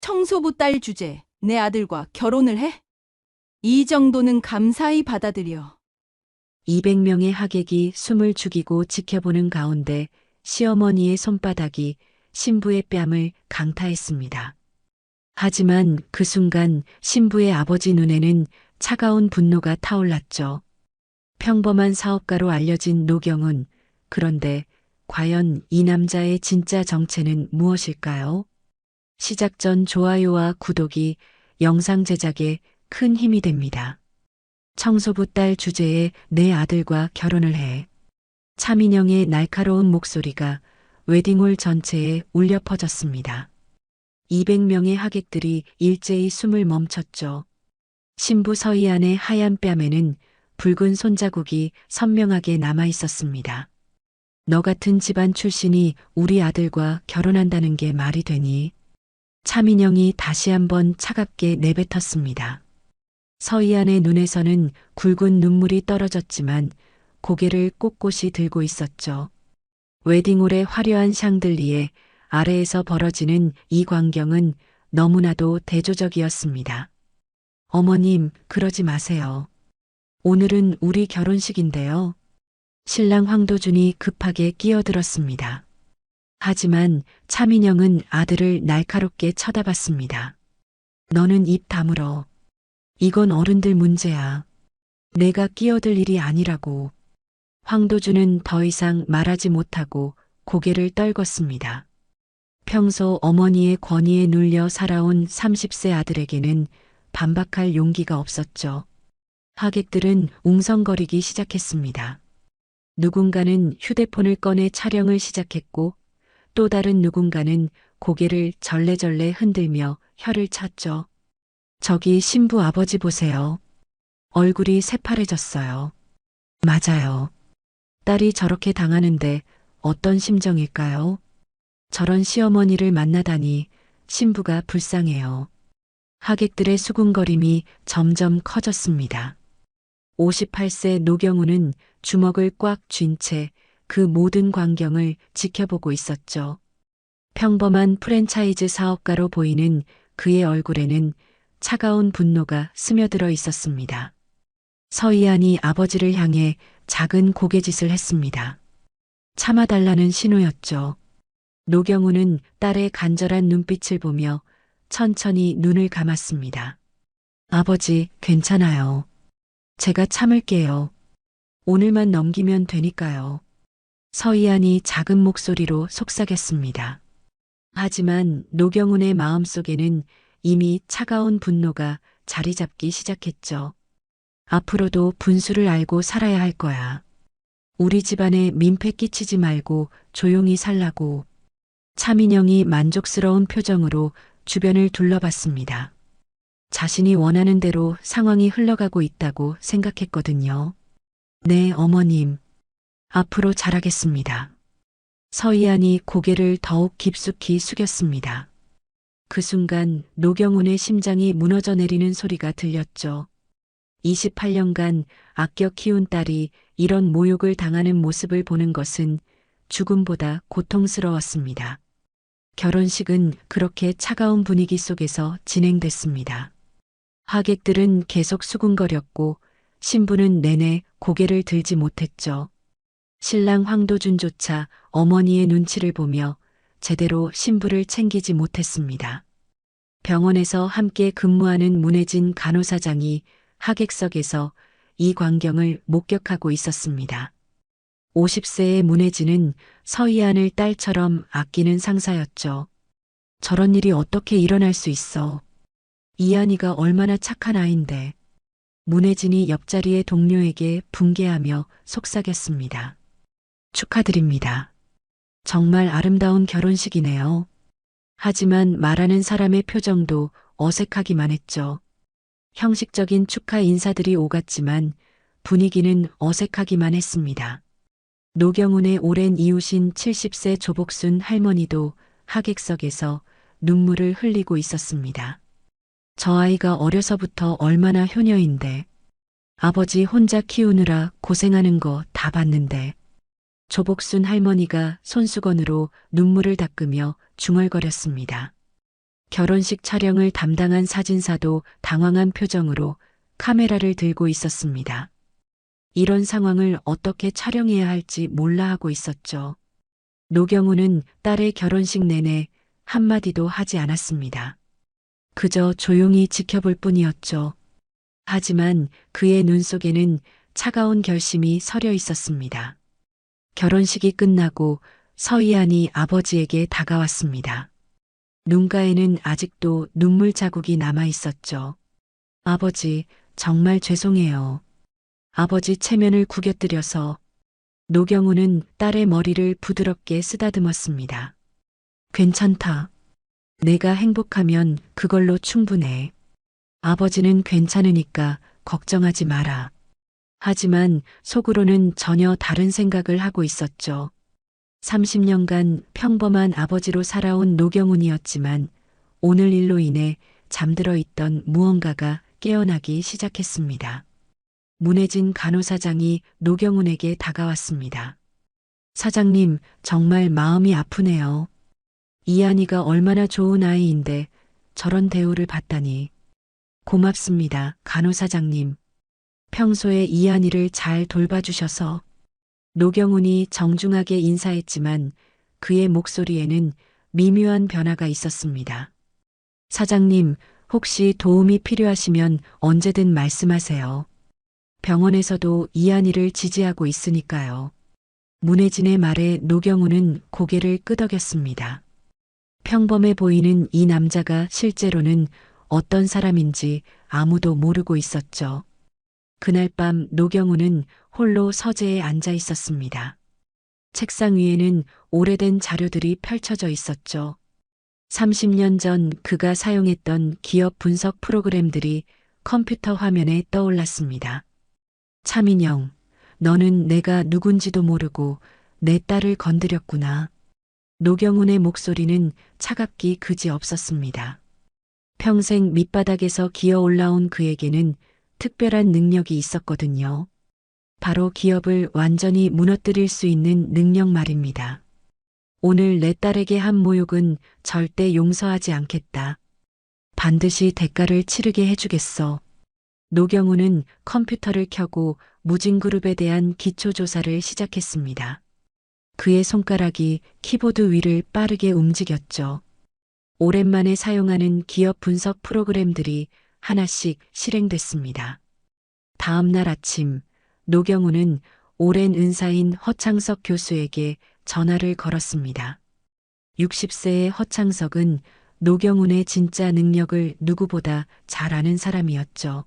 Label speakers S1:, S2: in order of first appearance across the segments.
S1: 청소부 딸 주제, 내 아들과 결혼을 해? 이 정도는 감사히 받아들여.
S2: 200명의 하객이 숨을 죽이고 지켜보는 가운데 시어머니의 손바닥이 신부의 뺨을 강타했습니다. 하지만 그 순간 신부의 아버지 눈에는 차가운 분노가 타올랐죠. 평범한 사업가로 알려진 노경은 그런데 과연 이 남자의 진짜 정체는 무엇일까요? 시작 전 좋아요와 구독이 영상 제작에 큰 힘이 됩니다. 청소부 딸 주제에 내 아들과 결혼을 해. 차민영의 날카로운 목소리가 웨딩홀 전체에 울려 퍼졌습니다. 200명의 하객들이 일제히 숨을 멈췄죠. 신부 서희안의 하얀 뺨에는 붉은 손자국이 선명하게 남아 있었습니다. 너 같은 집안 출신이 우리 아들과 결혼한다는 게 말이 되니? 차민영이 다시 한번 차갑게 내뱉었습니다. 서희안의 눈에서는 굵은 눈물이 떨어졌지만 고개를 꼿꼿이 들고 있었죠. 웨딩홀의 화려한 샹들리에 아래에서 벌어지는 이 광경은 너무나도 대조적이었습니다. 어머님, 그러지 마세요. 오늘은 우리 결혼식인데요. 신랑 황도준이 급하게 끼어들었습니다. 하지만 차민영은 아들을 날카롭게 쳐다봤습니다. 너는 입 다물어. 이건 어른들 문제야. 내가 끼어들 일이 아니라고. 황도준은 더 이상 말하지 못하고 고개를 떨궜습니다. 평소 어머니의 권위에 눌려 살아온 30세 아들에게는 반박할 용기가 없었죠. 하객들은 웅성거리기 시작했습니다. 누군가는 휴대폰을 꺼내 촬영을 시작했고 또 다른 누군가는 고개를 절레절레 흔들며 혀를 찼죠. 저기 신부 아버지 보세요. 얼굴이 새파래졌어요. 맞아요. 딸이 저렇게 당하는데 어떤 심정일까요? 저런 시어머니를 만나다니 신부가 불쌍해요. 하객들의 수군거림이 점점 커졌습니다. 58세 노경우는 주먹을 꽉 쥔 채 그 모든 광경을 지켜보고 있었죠. 평범한 프랜차이즈 사업가로 보이는 그의 얼굴에는 차가운 분노가 스며들어 있었습니다. 서희안이 아버지를 향해 작은 고개짓을 했습니다. 참아달라는 신호였죠. 노경우는 딸의 간절한 눈빛을 보며 천천히 눈을 감았습니다. 아버지, 괜찮아요. 제가 참을게요. 오늘만 넘기면 되니까요. 서희안이 작은 목소리로 속삭였습니다. 하지만 노경운의 마음속에는 이미 차가운 분노가 자리 잡기 시작했죠. 앞으로도 분수를 알고 살아야 할 거야. 우리 집안에 민폐 끼치지 말고 조용히 살라고. 차민영이 만족스러운 표정으로 주변을 둘러봤습니다. 자신이 원하는 대로 상황이 흘러가고 있다고 생각했거든요. 네, 어머님. 앞으로 잘하겠습니다. 서희안이 고개를 더욱 깊숙이 숙였습니다. 그 순간 노경운의 심장이 무너져 내리는 소리가 들렸죠. 28년간 아껴 키운 딸이 이런 모욕을 당하는 모습을 보는 것은 죽음보다 고통스러웠습니다. 결혼식은 그렇게 차가운 분위기 속에서 진행됐습니다. 하객들은 계속 수군거렸고 신부는 내내 고개를 들지 못했죠. 신랑 황도준조차 어머니의 눈치를 보며 제대로 신부를 챙기지 못했습니다. 병원에서 함께 근무하는 문혜진 간호사장이 하객석에서 이 광경을 목격하고 있었습니다. 50세의 문혜진은 서희안을 딸처럼 아끼는 상사였죠. 저런 일이 어떻게 일어날 수 있어. 이한이가 얼마나 착한 아인데. 문혜진이 옆자리의 동료에게 분개하며 속삭였습니다. 축하드립니다. 정말 아름다운 결혼식이네요. 하지만 말하는 사람의 표정도 어색하기만 했죠. 형식적인 축하 인사들이 오갔지만 분위기는 어색하기만 했습니다. 노경운의 오랜 이웃인 70세 조복순 할머니도 하객석에서 눈물을 흘리고 있었습니다. 저 아이가 어려서부터 얼마나 효녀인데 아버지 혼자 키우느라 고생하는 거 다 봤는데. 조복순 할머니가 손수건으로 눈물을 닦으며 중얼거렸습니다. 결혼식 촬영을 담당한 사진사도 당황한 표정으로 카메라를 들고 있었습니다. 이런 상황을 어떻게 촬영해야 할지 몰라 하고 있었죠. 노경우는 딸의 결혼식 내내 한마디도 하지 않았습니다. 그저 조용히 지켜볼 뿐이었죠. 하지만 그의 눈 속에는 차가운 결심이 서려 있었습니다. 결혼식이 끝나고 서희안이 아버지에게 다가왔습니다. 눈가에는 아직도 눈물 자국이 남아 있었죠. 아버지, 정말 죄송해요. 아버지 체면을 구겨뜨려서. 노경우는 딸의 머리를 부드럽게 쓰다듬었습니다. 괜찮다. 내가 행복하면 그걸로 충분해. 아버지는 괜찮으니까 걱정하지 마라. 하지만 속으로는 전혀 다른 생각을 하고 있었죠. 30년간 평범한 아버지로 살아온 노경훈이었지만 오늘 일로 인해 잠들어 있던 무언가가 깨어나기 시작했습니다. 문혜진 간호사장이 노경훈에게 다가왔습니다. 사장님, 정말 마음이 아프네요. 이한이가 얼마나 좋은 아이인데 저런 대우를 받다니. 고맙습니다, 간호사장님. 평소에 이한이를 잘 돌봐주셔서. 노경훈이 정중하게 인사했지만 그의 목소리에는 미묘한 변화가 있었습니다. 사장님, 혹시 도움이 필요하시면 언제든 말씀하세요. 병원에서도 이한이를 지지하고 있으니까요. 문혜진의 말에 노경훈은 고개를 끄덕였습니다. 평범해 보이는 이 남자가 실제로는 어떤 사람인지 아무도 모르고 있었죠. 그날 밤 노경훈은 홀로 서재에 앉아 있었습니다. 책상 위에는 오래된 자료들이 펼쳐져 있었죠. 30년 전 그가 사용했던 기업 분석 프로그램들이 컴퓨터 화면에 떠올랐습니다. 차민영, 너는 내가 누군지도 모르고 내 딸을 건드렸구나. 노경훈의 목소리는 차갑기 그지 없었습니다. 평생 밑바닥에서 기어 올라온 그에게는 특별한 능력이 있었거든요. 바로 기업을 완전히 무너뜨릴 수 있는 능력 말입니다. 오늘 내 딸에게 한 모욕은 절대 용서하지 않겠다. 반드시 대가를 치르게 해주겠어. 노경훈은 컴퓨터를 켜고 무진그룹에 대한 기초조사를 시작했습니다. 그의 손가락이 키보드 위를 빠르게 움직였죠. 오랜만에 사용하는 기업 분석 프로그램들이 하나씩 실행됐습니다. 다음 날 아침, 노경훈은 오랜 은사인 허창석 교수에게 전화를 걸었습니다. 60세의 허창석은 노경훈의 진짜 능력을 누구보다 잘 아는 사람이었죠.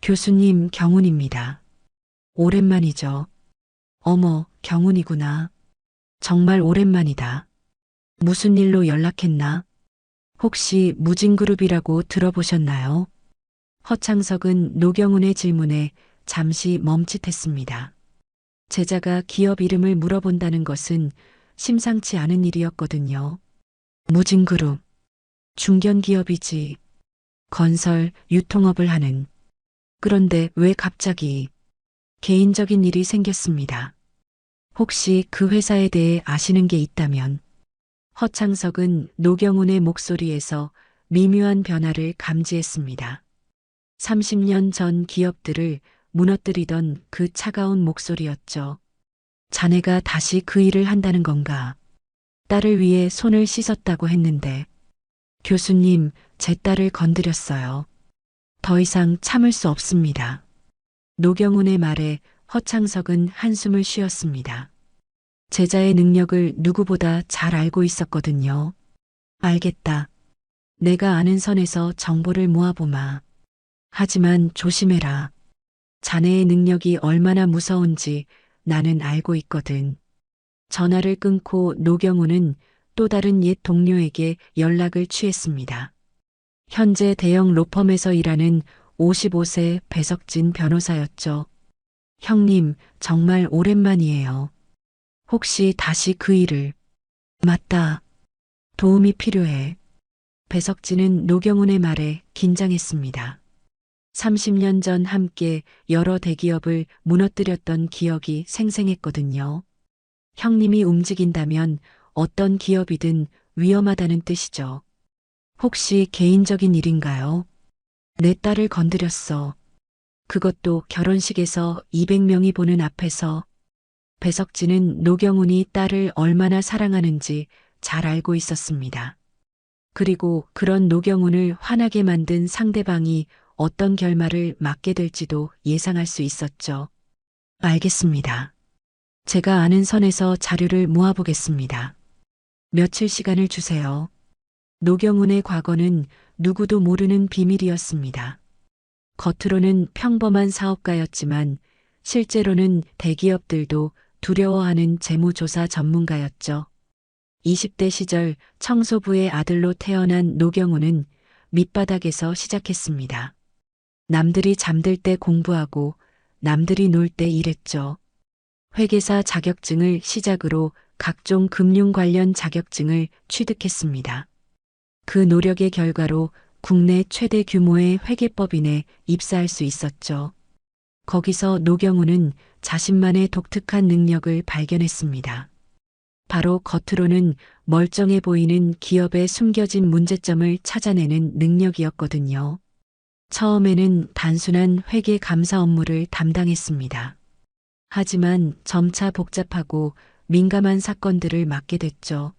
S2: 교수님, 경훈입니다. 오랜만이죠. 어머, 경훈이구나. 정말 오랜만이다. 무슨 일로 연락했나? 혹시 무진그룹이라고 들어보셨나요? 허창석은 노경훈의 질문에 잠시 멈칫했습니다. 제자가 기업 이름을 물어본다는 것은 심상치 않은 일이었거든요. 무진그룹, 중견기업이지. 건설, 유통업을 하는. 그런데 왜 갑자기 개인적인 일이 생겼습니다. 혹시 그 회사에 대해 아시는 게 있다면. 허창석은 노경훈의 목소리에서 미묘한 변화를 감지했습니다. 30년 전 기업들을 무너뜨리던 그 차가운 목소리였죠. 자네가 다시 그 일을 한다는 건가? 딸을 위해 손을 씻었다고 했는데. 교수님, 제 딸을 건드렸어요. 더 이상 참을 수 없습니다. 노경훈의 말에 허창석은 한숨을 쉬었습니다. 제자의 능력을 누구보다 잘 알고 있었거든요. 알겠다. 내가 아는 선에서 정보를 모아보마. 하지만 조심해라. 자네의 능력이 얼마나 무서운지 나는 알고 있거든. 전화를 끊고 노경훈은 또 다른 옛 동료에게 연락을 취했습니다. 현재 대형 로펌에서 일하는 55세 배석진 변호사였죠. 형님, 정말 오랜만이에요. 혹시 다시 그 일을. 맞다. 도움이 필요해. 배석진은 노경훈의 말에 긴장했습니다. 30년 전 함께 여러 대기업을 무너뜨렸던 기억이 생생했거든요. 형님이 움직인다면 어떤 기업이든 위험하다는 뜻이죠. 혹시 개인적인 일인가요? 내 딸을 건드렸어. 그것도 결혼식에서 200명이 보는 앞에서. 배석진은 노경훈이 딸을 얼마나 사랑하는지 잘 알고 있었습니다. 그리고 그런 노경훈을 화나게 만든 상대방이 어떤 결말을 맞게 될지도 예상할 수 있었죠. 알겠습니다. 제가 아는 선에서 자료를 모아보겠습니다. 며칠 시간을 주세요. 노경훈의 과거는 누구도 모르는 비밀이었습니다. 겉으로는 평범한 사업가였지만 실제로는 대기업들도 두려워하는 재무조사 전문가였죠. 20대 시절 청소부의 아들로 태어난 노경훈은 밑바닥에서 시작했습니다. 남들이 잠들 때 공부하고 남들이 놀 때 일했죠. 회계사 자격증을 시작으로 각종 금융 관련 자격증을 취득했습니다. 그 노력의 결과로 국내 최대 규모의 회계법인에 입사할 수 있었죠. 거기서 노경훈은 자신만의 독특한 능력을 발견했습니다. 바로 겉으로는 멀쩡해 보이는 기업의 숨겨진 문제점을 찾아내는 능력이었거든요. 처음에는 단순한 회계 감사 업무를 담당했습니다. 하지만 점차 복잡하고 민감한 사건들을 맡게 됐죠.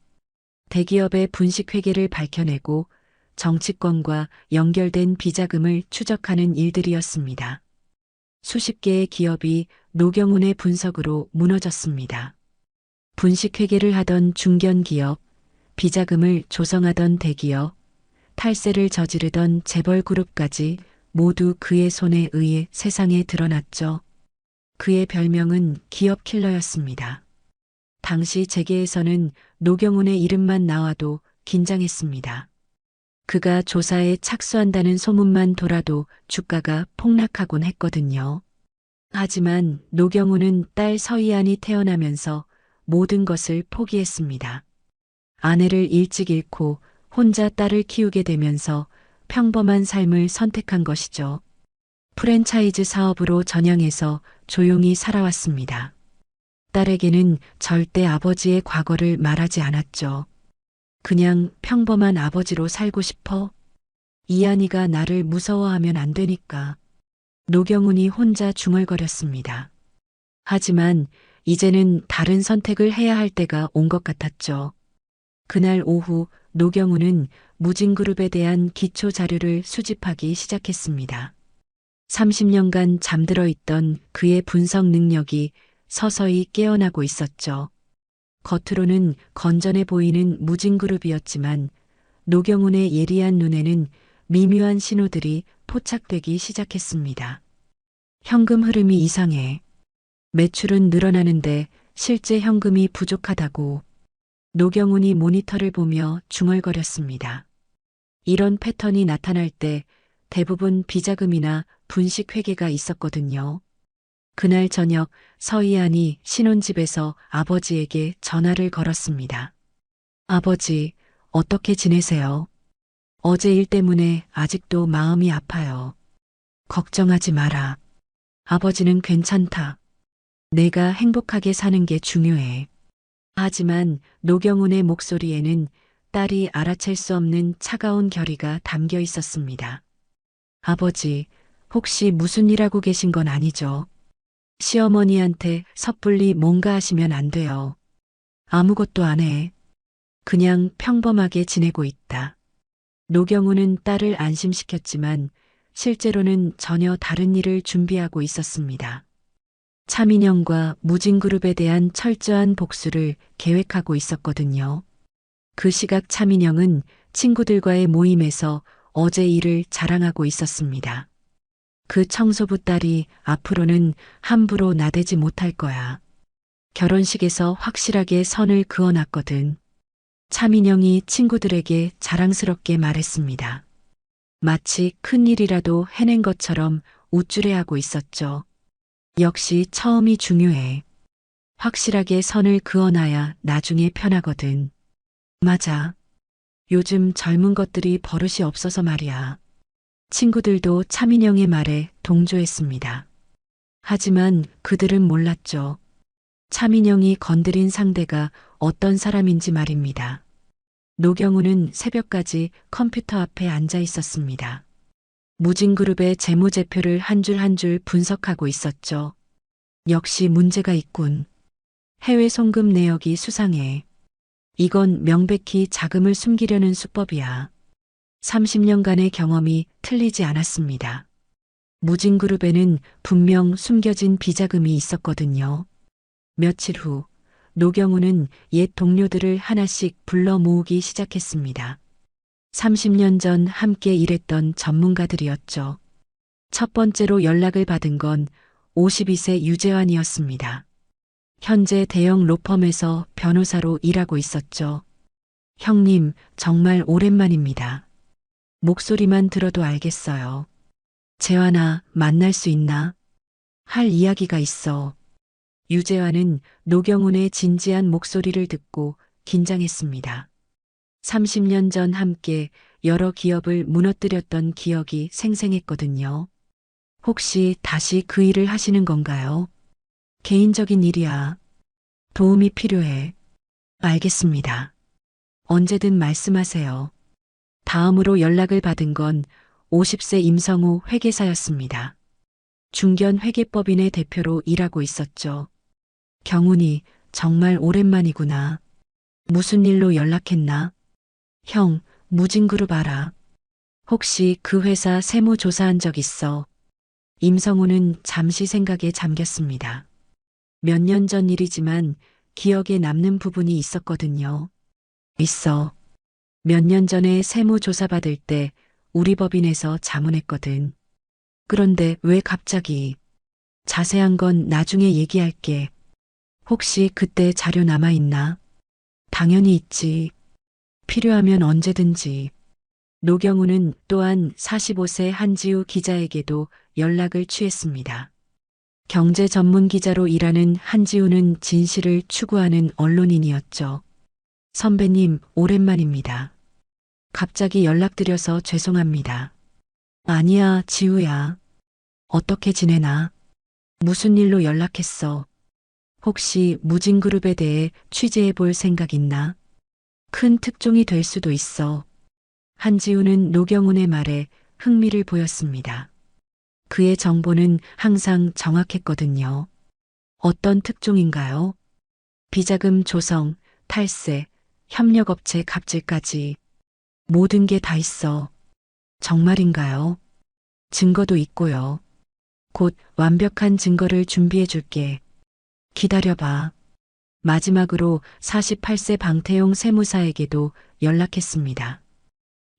S2: 대기업의 분식 회계를 밝혀내고 정치권과 연결된 비자금을 추적하는 일들이었습니다. 수십 개의 기업이 노경훈의 분석으로 무너졌습니다. 분식 회계를 하던 중견기업, 비자금을 조성하던 대기업, 탈세를 저지르던 재벌 그룹까지 모두 그의 손에 의해 세상에 드러났죠. 그의 별명은 기업 킬러였습니다. 당시 재계에서는 노경훈의 이름만 나와도 긴장했습니다. 그가 조사에 착수한다는 소문만 돌아도 주가가 폭락하곤 했거든요. 하지만 노경훈은 딸 서희안이 태어나면서 모든 것을 포기했습니다. 아내를 일찍 잃고 혼자 딸을 키우게 되면서 평범한 삶을 선택한 것이죠. 프랜차이즈 사업으로 전향해서 조용히 살아왔습니다. 딸에게는 절대 아버지의 과거를 말하지 않았죠. 그냥 평범한 아버지로 살고 싶어. 이한이가 나를 무서워하면 안 되니까. 노경훈이 혼자 중얼거렸습니다. 하지만 이제는 다른 선택을 해야 할 때가 온 것 같았죠. 그날 오후 노경훈은 무진그룹에 대한 기초 자료를 수집하기 시작했습니다. 30년간 잠들어 있던 그의 분석 능력이 서서히 깨어나고 있었죠. 겉으로는 건전해 보이는 무진그룹이었지만 노경훈의 예리한 눈에는 미묘한 신호들이 포착되기 시작했습니다. 현금 흐름이 이상해. 매출은 늘어나는데 실제 현금이 부족하다고. 노경훈이 모니터를 보며 중얼거렸습니다. 이런 패턴이 나타날 때 대부분 비자금이나 분식 회계가 있었거든요. 그날 저녁 서희안이 신혼집에서 아버지에게 전화를 걸었습니다. 아버지, 어떻게 지내세요? 어제 일 때문에 아직도 마음이 아파요. 걱정하지 마라. 아버지는 괜찮다. 내가 행복하게 사는 게 중요해. 하지만 노경훈의 목소리에는 딸이 알아챌 수 없는 차가운 결의가 담겨 있었습니다. 아버지, 혹시 무슨 일 하고 계신 건 아니죠? 시어머니한테 섣불리 뭔가 하시면 안 돼요. 아무것도 안 해. 그냥 평범하게 지내고 있다. 노경훈은 딸을 안심시켰지만 실제로는 전혀 다른 일을 준비하고 있었습니다. 차민영과 무진그룹에 대한 철저한 복수를 계획하고 있었거든요. 그 시각 차민영은 친구들과의 모임에서 어제 일을 자랑하고 있었습니다. 그 청소부 딸이 앞으로는 함부로 나대지 못할 거야. 결혼식에서 확실하게 선을 그어놨거든. 차민영이 친구들에게 자랑스럽게 말했습니다. 마치 큰일이라도 해낸 것처럼 우쭐해하고 있었죠. 역시 처음이 중요해. 확실하게 선을 그어놔야 나중에 편하거든. 맞아. 요즘 젊은 것들이 버릇이 없어서 말이야. 친구들도 차민영의 말에 동조했습니다. 하지만 그들은 몰랐죠. 차민영이 건드린 상대가 어떤 사람인지 말입니다. 노경우는 새벽까지 컴퓨터 앞에 앉아 있었습니다. 무진그룹의 재무제표를 한 줄 한 줄 분석하고 있었죠. 역시 문제가 있군. 해외 송금 내역이 수상해. 이건 명백히 자금을 숨기려는 수법이야. 30년간의 경험이 틀리지 않았습니다. 무진그룹에는 분명 숨겨진 비자금이 있었거든요. 며칠 후 노경우는 옛 동료들을 하나씩 불러 모으기 시작했습니다. 30년 전 함께 일했던 전문가들이었죠. 첫 번째로 연락을 받은 건 52세 유재환이었습니다. 현재 대형 로펌에서 변호사로 일하고 있었죠. 형님, 정말 오랜만입니다. 목소리만 들어도 알겠어요. 재환아, 만날 수 있나? 할 이야기가 있어. 유재환은 노경훈의 진지한 목소리를 듣고 긴장했습니다. 30년 전 함께 여러 기업을 무너뜨렸던 기억이 생생했거든요. 혹시 다시 그 일을 하시는 건가요? 개인적인 일이야. 도움이 필요해. 알겠습니다. 언제든 말씀하세요. 다음으로 연락을 받은 건 50세 임성우 회계사였습니다. 중견 회계법인의 대표로 일하고 있었죠. 경훈이 정말 오랜만이구나. 무슨 일로 연락했나? 형, 무진그룹 알아. 혹시 그 회사 세무 조사한 적 있어? 임성우는 잠시 생각에 잠겼습니다. 몇 년 전 일이지만 기억에 남는 부분이 있었거든요. 있어. 몇 년 전에 세무 조사 받을 때 우리 법인에서 자문했거든. 그런데 왜 갑자기? 자세한 건 나중에 얘기할게. 혹시 그때 자료 남아있나? 당연히 있지. 필요하면 언제든지. 노경우는 또한 45세 한지우 기자에게도 연락을 취했습니다. 경제 전문 기자로 일하는 한지우는 진실을 추구하는 언론인이었죠. 선배님, 오랜만입니다. 갑자기 연락드려서 죄송합니다. 아니야, 지우야. 어떻게 지내나? 무슨 일로 연락했어? 혹시 무진그룹에 대해 취재해 볼 생각 있나? 큰 특종이 될 수도 있어. 한지우는 노경훈의 말에 흥미를 보였습니다. 그의 정보는 항상 정확했거든요. 어떤 특종인가요? 비자금 조성, 탈세, 협력업체 갑질까지 모든 게 다 있어. 정말인가요? 증거도 있고요. 곧 완벽한 증거를 준비해 줄게. 기다려봐. 마지막으로 48세 방태용 세무사에게도 연락했습니다.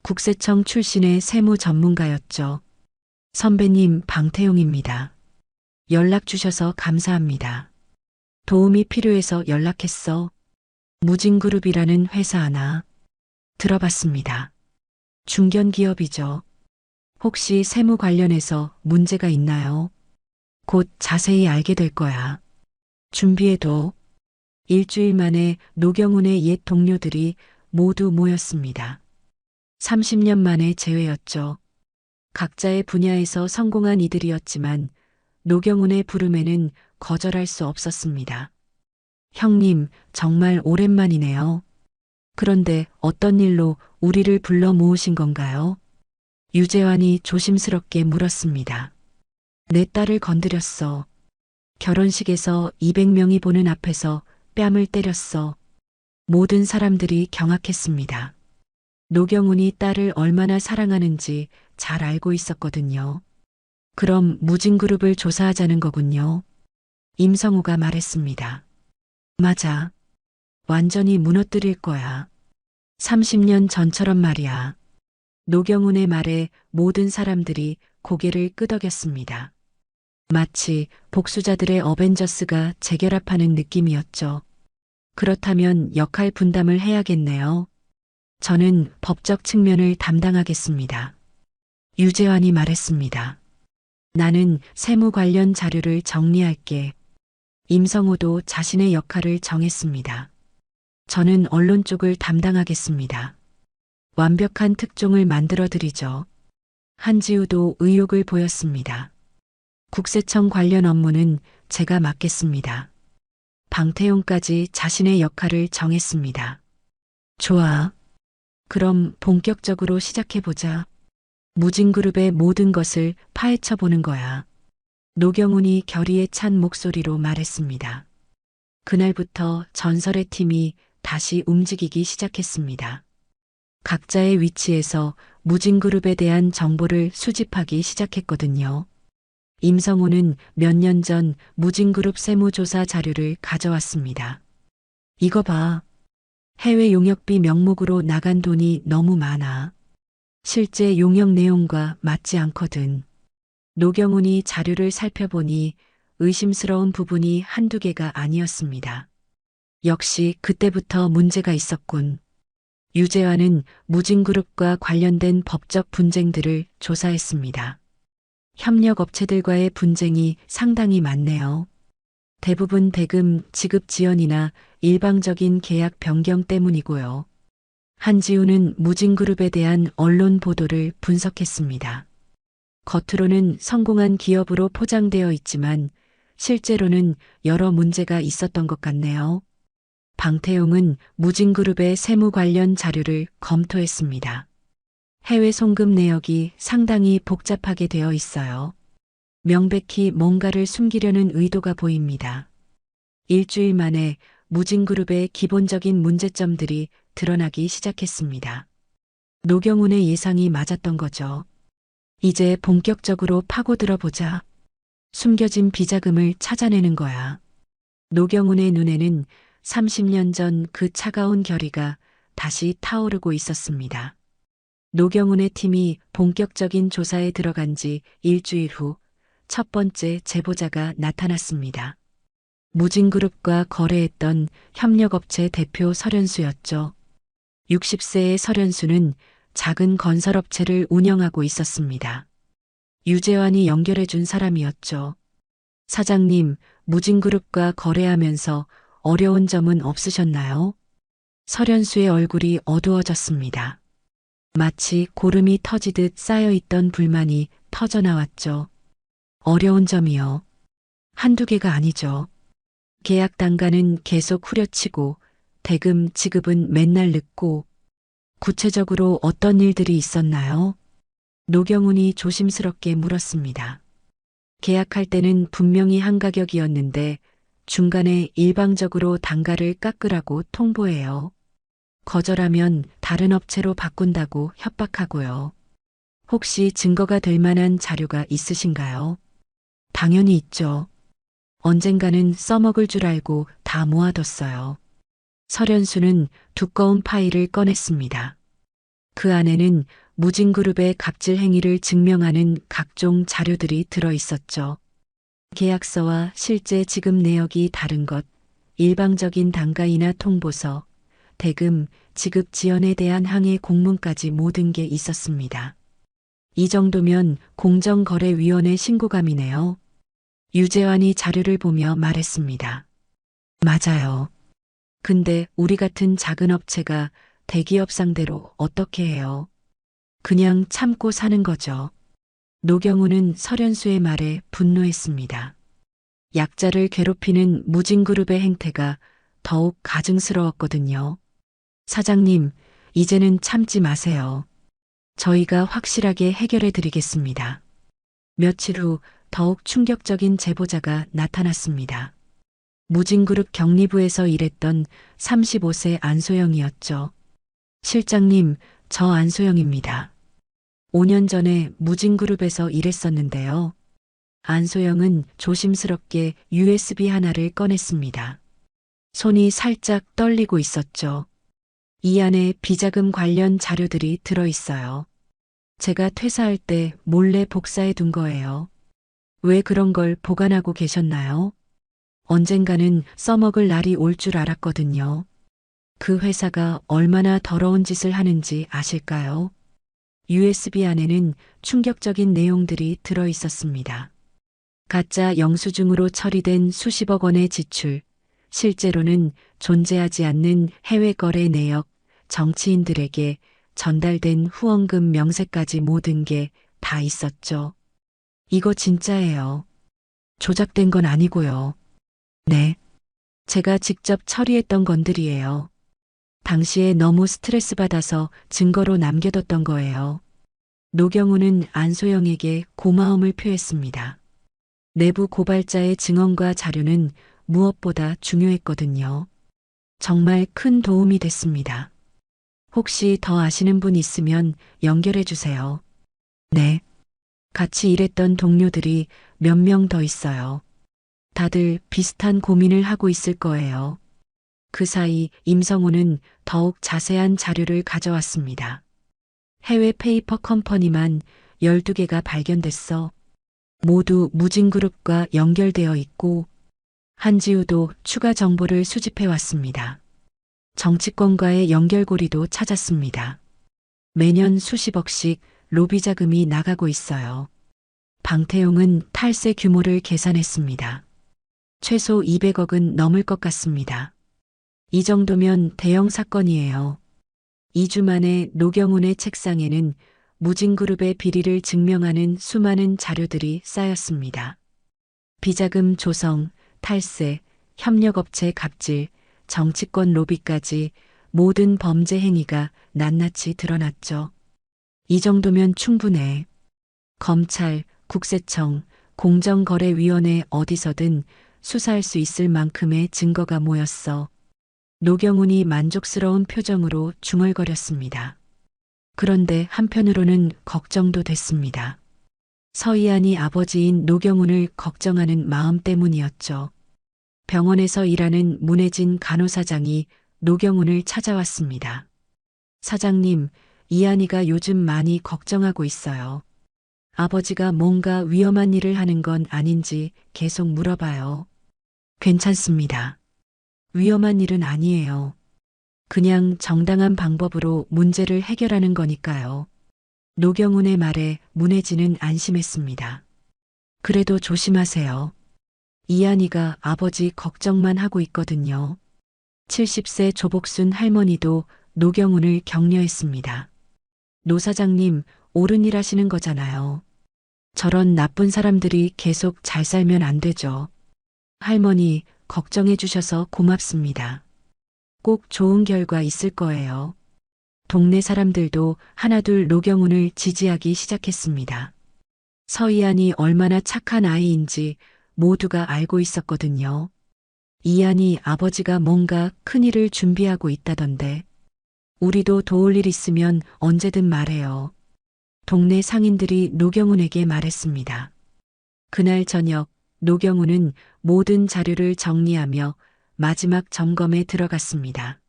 S2: 국세청 출신의 세무 전문가였죠. 선배님, 방태용입니다. 연락 주셔서 감사합니다. 도움이 필요해서 연락했어. 무진그룹이라는 회사 하나 들어봤습니다. 중견기업이죠. 혹시 세무 관련해서 문제가 있나요? 곧 자세히 알게 될 거야. 준비해둬. 일주일 만에 노경훈의 옛 동료들이 모두 모였습니다. 30년 만에 재회였죠. 각자의 분야에서 성공한 이들이었지만 노경훈의 부름에는 거절할 수 없었습니다. 형님, 정말 오랜만이네요. 그런데 어떤 일로 우리를 불러 모으신 건가요? 유재환이 조심스럽게 물었습니다. 내 딸을 건드렸어. 결혼식에서 200명이 보는 앞에서 뺨을 때렸어. 모든 사람들이 경악했습니다. 노경훈이 딸을 얼마나 사랑하는지 잘 알고 있었거든요. 그럼 무진그룹을 조사하자는 거군요. 임성우가 말했습니다. 맞아. 완전히 무너뜨릴 거야. 30년 전처럼 말이야. 노경훈의 말에 모든 사람들이 고개를 끄덕였습니다. 마치 복수자들의 어벤져스가 재결합하는 느낌이었죠. 그렇다면 역할 분담을 해야겠네요. 저는 법적 측면을 담당하겠습니다. 유재환이 말했습니다. 나는 세무 관련 자료를 정리할게. 임성우도 자신의 역할을 정했습니다. 저는 언론 쪽을 담당하겠습니다. 완벽한 특종을 만들어 드리죠. 한지우도 의욕을 보였습니다. 국세청 관련 업무는 제가 맡겠습니다. 방태용까지 자신의 역할을 정했습니다. 좋아. 그럼 본격적으로 시작해보자. 무진그룹의 모든 것을 파헤쳐보는 거야. 노경훈이 결의에 찬 목소리로 말했습니다. 그날부터 전설의 팀이 다시 움직이기 시작했습니다. 각자의 위치에서 무진그룹에 대한 정보를 수집하기 시작했거든요. 임성호는 몇 년 전 무진그룹 세무조사 자료를 가져왔습니다. 이거 봐. 해외 용역비 명목으로 나간 돈이 너무 많아. 실제 용역 내용과 맞지 않거든. 노경훈이 자료를 살펴보니 의심스러운 부분이 한두 개가 아니었습니다. 역시 그때부터 문제가 있었군. 유재환은 무진그룹과 관련된 법적 분쟁들을 조사했습니다. 협력업체들과의 분쟁이 상당히 많네요. 대부분 대금 지급 지연이나 일방적인 계약 변경 때문이고요. 한지우는 무진그룹에 대한 언론 보도를 분석했습니다. 겉으로는 성공한 기업으로 포장되어 있지만 실제로는 여러 문제가 있었던 것 같네요. 방태용은 무진그룹의 세무 관련 자료를 검토했습니다. 해외 송금 내역이 상당히 복잡하게 되어 있어요. 명백히 뭔가를 숨기려는 의도가 보입니다. 일주일 만에 무진그룹의 기본적인 문제점들이 드러나기 시작했습니다. 노경훈의 예상이 맞았던 거죠. 이제 본격적으로 파고들어 보자. 숨겨진 비자금을 찾아내는 거야. 노경훈의 눈에는 30년 전 그 차가운 결의가 다시 타오르고 있었습니다. 노경훈의 팀이 본격적인 조사에 들어간 지 일주일 후 첫 번째 제보자가 나타났습니다. 무진그룹과 거래했던 협력업체 대표 설현수였죠. 60세의 설현수는 작은 건설업체를 운영하고 있었습니다. 유재환이 연결해 준 사람이었죠. 사장님, 무진그룹과 거래하면서 어려운 점은 없으셨나요? 설현수의 얼굴이 어두워졌습니다. 마치 고름이 터지듯 쌓여있던 불만이 터져나왔죠. 어려운 점이요. 한두 개가 아니죠. 계약 단가는 계속 후려치고 대금 지급은 맨날 늦고 구체적으로 어떤 일들이 있었나요? 노경훈이 조심스럽게 물었습니다. 계약할 때는 분명히 한 가격이었는데 중간에 일방적으로 단가를 깎으라고 통보해요. 거절하면 다른 업체로 바꾼다고 협박하고요. 혹시 증거가 될 만한 자료가 있으신가요? 당연히 있죠. 언젠가는 써먹을 줄 알고 다 모아뒀어요. 설현수는 두꺼운 파일을 꺼냈습니다. 그 안에는 무진그룹의 갑질 행위를 증명하는 각종 자료들이 들어 있었죠. 계약서와 실제 지급 내역이 다른 것, 일방적인 단가이나 통보서, 대금, 지급 지연에 대한 항해 공문까지 모든 게 있었습니다. 이 정도면 공정거래위원회 신고감이네요. 유재환이 자료를 보며 말했습니다. 맞아요. 근데 우리 같은 작은 업체가 대기업 상대로 어떻게 해요? 그냥 참고 사는 거죠. 노경훈은 설현수의 말에 분노했습니다. 약자를 괴롭히는 무진그룹의 행태가 더욱 가증스러웠거든요. 사장님, 이제는 참지 마세요. 저희가 확실하게 해결해 드리겠습니다. 며칠 후 더욱 충격적인 제보자가 나타났습니다. 무진그룹 경리부에서 일했던 35세 안소영이었죠. 실장님, 저 안소영입니다. 5년 전에 무진그룹에서 일했었는데요. 안소영은 조심스럽게 USB 하나를 꺼냈습니다. 손이 살짝 떨리고 있었죠. 이 안에 비자금 관련 자료들이 들어있어요. 제가 퇴사할 때 몰래 복사해 둔 거예요. 왜 그런 걸 보관하고 계셨나요? 언젠가는 써먹을 날이 올 줄 알았거든요. 그 회사가 얼마나 더러운 짓을 하는지 아실까요? USB 안에는 충격적인 내용들이 들어 있었습니다. 가짜 영수증으로 처리된 수십억 원의 지출, 실제로는 존재하지 않는 해외 거래 내역, 정치인들에게 전달된 후원금 명세까지 모든 게 다 있었죠. 이거 진짜예요. 조작된 건 아니고요. 네. 제가 직접 처리했던 건들이에요. 당시에 너무 스트레스 받아서 증거로 남겨뒀던 거예요. 노경우는 안소영에게 고마움을 표했습니다. 내부 고발자의 증언과 자료는 무엇보다 중요했거든요. 정말 큰 도움이 됐습니다. 혹시 더 아시는 분 있으면 연결해 주세요. 네. 같이 일했던 동료들이 몇 명 더 있어요. 다들 비슷한 고민을 하고 있을 거예요. 그 사이 임성우는 더욱 자세한 자료를 가져왔습니다. 해외 페이퍼 컴퍼니만 12개가 발견됐어. 모두 무진그룹과 연결되어 있고 한지우도 추가 정보를 수집해 왔습니다. 정치권과의 연결고리도 찾았습니다. 매년 수십억씩 로비 자금이 나가고 있어요. 방태용은 탈세 규모를 계산했습니다. 최소 200억은 넘을 것 같습니다. 이 정도면 대형 사건이에요. 2주 만에 노경훈의 책상에는 무진그룹의 비리를 증명하는 수많은 자료들이 쌓였습니다. 비자금 조성, 탈세, 협력업체 갑질, 정치권 로비까지 모든 범죄 행위가 낱낱이 드러났죠. 이 정도면 충분해. 검찰, 국세청, 공정거래위원회 어디서든 수사할 수 있을 만큼의 증거가 모였어. 노경훈이 만족스러운 표정으로 중얼거렸습니다. 그런데 한편으로는 걱정도 됐습니다. 서희안이 아버지인 노경훈을 걱정하는 마음 때문이었죠. 병원에서 일하는 문혜진 간호사장이 노경훈을 찾아왔습니다. 사장님, 이한이가 요즘 많이 걱정하고 있어요. 아버지가 뭔가 위험한 일을 하는 건 아닌지 계속 물어봐요. 괜찮습니다. 위험한 일은 아니에요. 그냥 정당한 방법으로 문제를 해결하는 거니까요. 노경훈의 말에 문혜진은 안심했습니다. 그래도 조심하세요. 이한이가 아버지 걱정만 하고 있거든요. 70세 조복순 할머니도 노경훈을 격려했습니다. 노 사장님, 옳은 일 하시는 거잖아요. 저런 나쁜 사람들이 계속 잘 살면 안 되죠. 할머니, 걱정해 주셔서 고맙습니다. 꼭 좋은 결과 있을 거예요. 동네 사람들도 하나둘 노경훈을 지지하기 시작했습니다. 서희안이 얼마나 착한 아이인지 모두가 알고 있었거든요. 이한이 아버지가 뭔가 큰일을 준비하고 있다던데. 우리도 도울 일 있으면 언제든 말해요. 동네 상인들이 노경훈에게 말했습니다. 그날 저녁 노경훈은 모든 자료를 정리하며 마지막 점검에 들어갔습니다.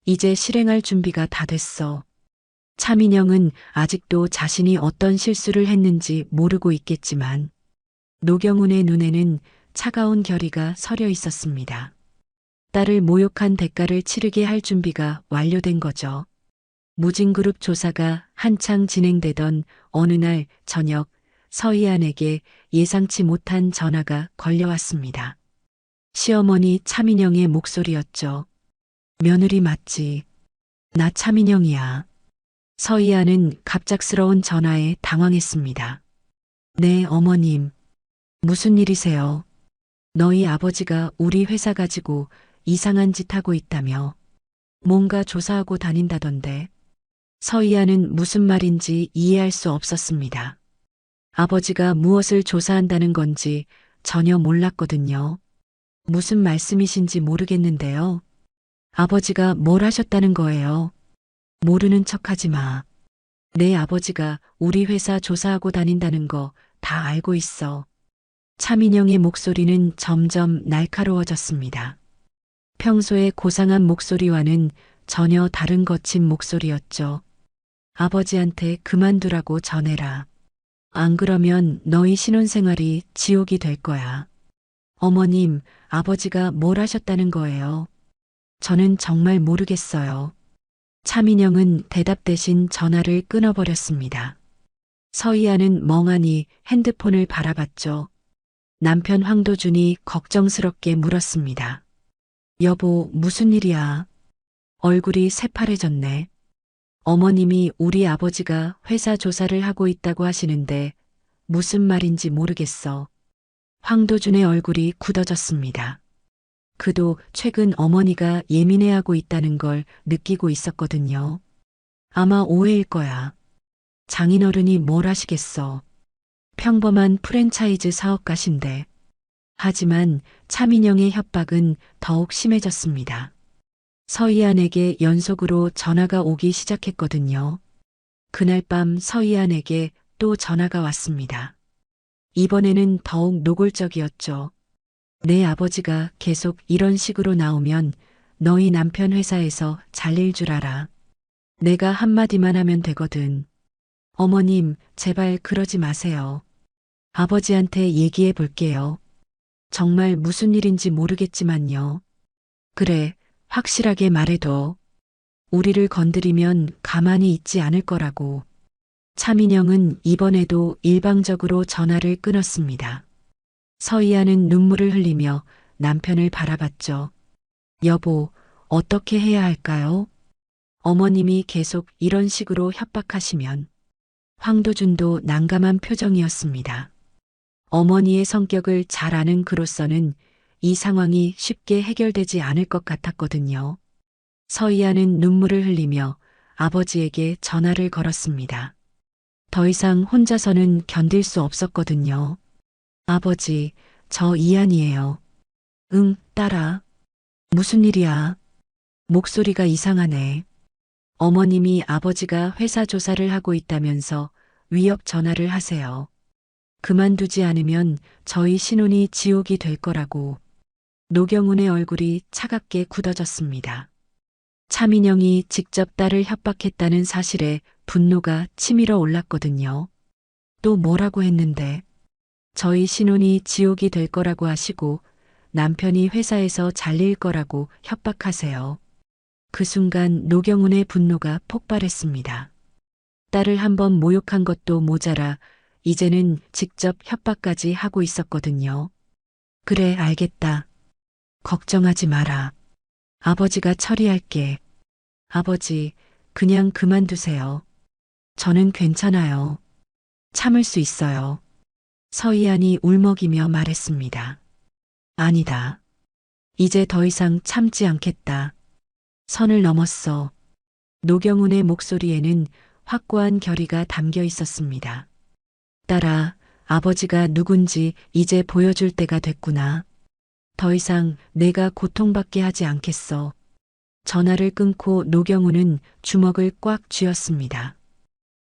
S2: 이제 실행할 준비가 다 됐어. 차민영은 아직도 자신이 어떤 실수를 했는지 모르고 있겠지만 노경훈의 눈에는 차가운 결의가 서려 있었습니다. 딸을 모욕한 대가를 치르게 할 준비가 완료된 거죠. 무진그룹 조사가 한창 진행되던 어느 날 저녁 서희안에게 예상치 못한 전화가 걸려왔습니다. 시어머니 차민영의 목소리였죠. 며느리 맞지? 나 차민영이야. 서희안은 갑작스러운 전화에 당황했습니다. 네, 어머님. 무슨 일이세요? 너희 아버지가 우리 회사 가지고 이상한 짓 하고 있다며. 뭔가 조사하고 다닌다던데. 서희안은 무슨 말인지 이해할 수 없었습니다. 아버지가 무엇을 조사한다는 건지 전혀 몰랐거든요. 무슨 말씀이신지 모르겠는데요. 아버지가 뭘 하셨다는 거예요? 모르는 척하지 마. 내 아버지가 우리 회사 조사하고 다닌다는 거 다 알고 있어. 차민영의 목소리는 점점 날카로워졌습니다. 평소의 고상한 목소리와는 전혀 다른 거친 목소리였죠. 아버지한테 그만두라고 전해라. 안 그러면 너희 신혼생활이 지옥이 될 거야. 어머님, 아버지가 뭘 하셨다는 거예요? 저는 정말 모르겠어요. 차민영은 대답 대신 전화를 끊어버렸습니다. 서희안은 멍하니 핸드폰을 바라봤죠. 남편 황도준이 걱정스럽게 물었습니다. 여보, 무슨 일이야? 얼굴이 새파래졌네. 어머님이 우리 아버지가 회사 조사를 하고 있다고 하시는데 무슨 말인지 모르겠어. 황도준의 얼굴이 굳어졌습니다. 그도 최근 어머니가 예민해하고 있다는 걸 느끼고 있었거든요. 아마 오해일 거야. 장인어른이 뭘 하시겠어. 평범한 프랜차이즈 사업가신데. 하지만 차민영의 협박은 더욱 심해졌습니다. 서희안에게 연속으로 전화가 오기 시작했거든요. 그날 밤 서희안에게 또 전화가 왔습니다. 이번에는 더욱 노골적이었죠. 내 아버지가 계속 이런 식으로 나오면 너희 남편 회사에서 잘릴 줄 알아. 내가 한마디만 하면 되거든. 어머님, 제발 그러지 마세요. 아버지한테 얘기해 볼게요. 정말 무슨 일인지 모르겠지만요. 그래, 확실하게 말해둬. 우리를 건드리면 가만히 있지 않을 거라고. 차민영은 이번에도 일방적으로 전화를 끊었습니다. 서희아는 눈물을 흘리며 남편을 바라봤죠. 여보, 어떻게 해야 할까요? 어머님이 계속 이런 식으로 협박하시면. 황도준도 난감한 표정이었습니다. 어머니의 성격을 잘 아는 그로서는 이 상황이 쉽게 해결되지 않을 것 같았거든요. 서희아는 눈물을 흘리며 아버지에게 전화를 걸었습니다. 더 이상 혼자서는 견딜 수 없었거든요. 아버지, 저 이한이에요. 응, 딸아. 무슨 일이야? 목소리가 이상하네. 어머님이 아버지가 회사 조사를 하고 있다면서 위협 전화를 하세요. 그만두지 않으면 저희 신혼이 지옥이 될 거라고. 노경훈의 얼굴이 차갑게 굳어졌습니다. 차민영이 직접 딸을 협박했다는 사실에 분노가 치밀어 올랐거든요. 또 뭐라고 했는데? 저희 신혼이 지옥이 될 거라고 하시고 남편이 회사에서 잘릴 거라고 협박하세요. 그 순간 노경훈의 분노가 폭발했습니다. 딸을 한번 모욕한 것도 모자라 이제는 직접 협박까지 하고 있었거든요. 그래, 알겠다. 걱정하지 마라. 아버지가 처리할게. 아버지, 그냥 그만두세요. 저는 괜찮아요. 참을 수 있어요. 서희안이 울먹이며 말했습니다. 아니다. 이제 더 이상 참지 않겠다. 선을 넘었어. 노경훈의 목소리에는 확고한 결의가 담겨 있었습니다. 딸아, 아버지가 누군지 이제 보여줄 때가 됐구나. 더 이상 내가 고통받게 하지 않겠어. 전화를 끊고 노경훈은 주먹을 꽉 쥐었습니다.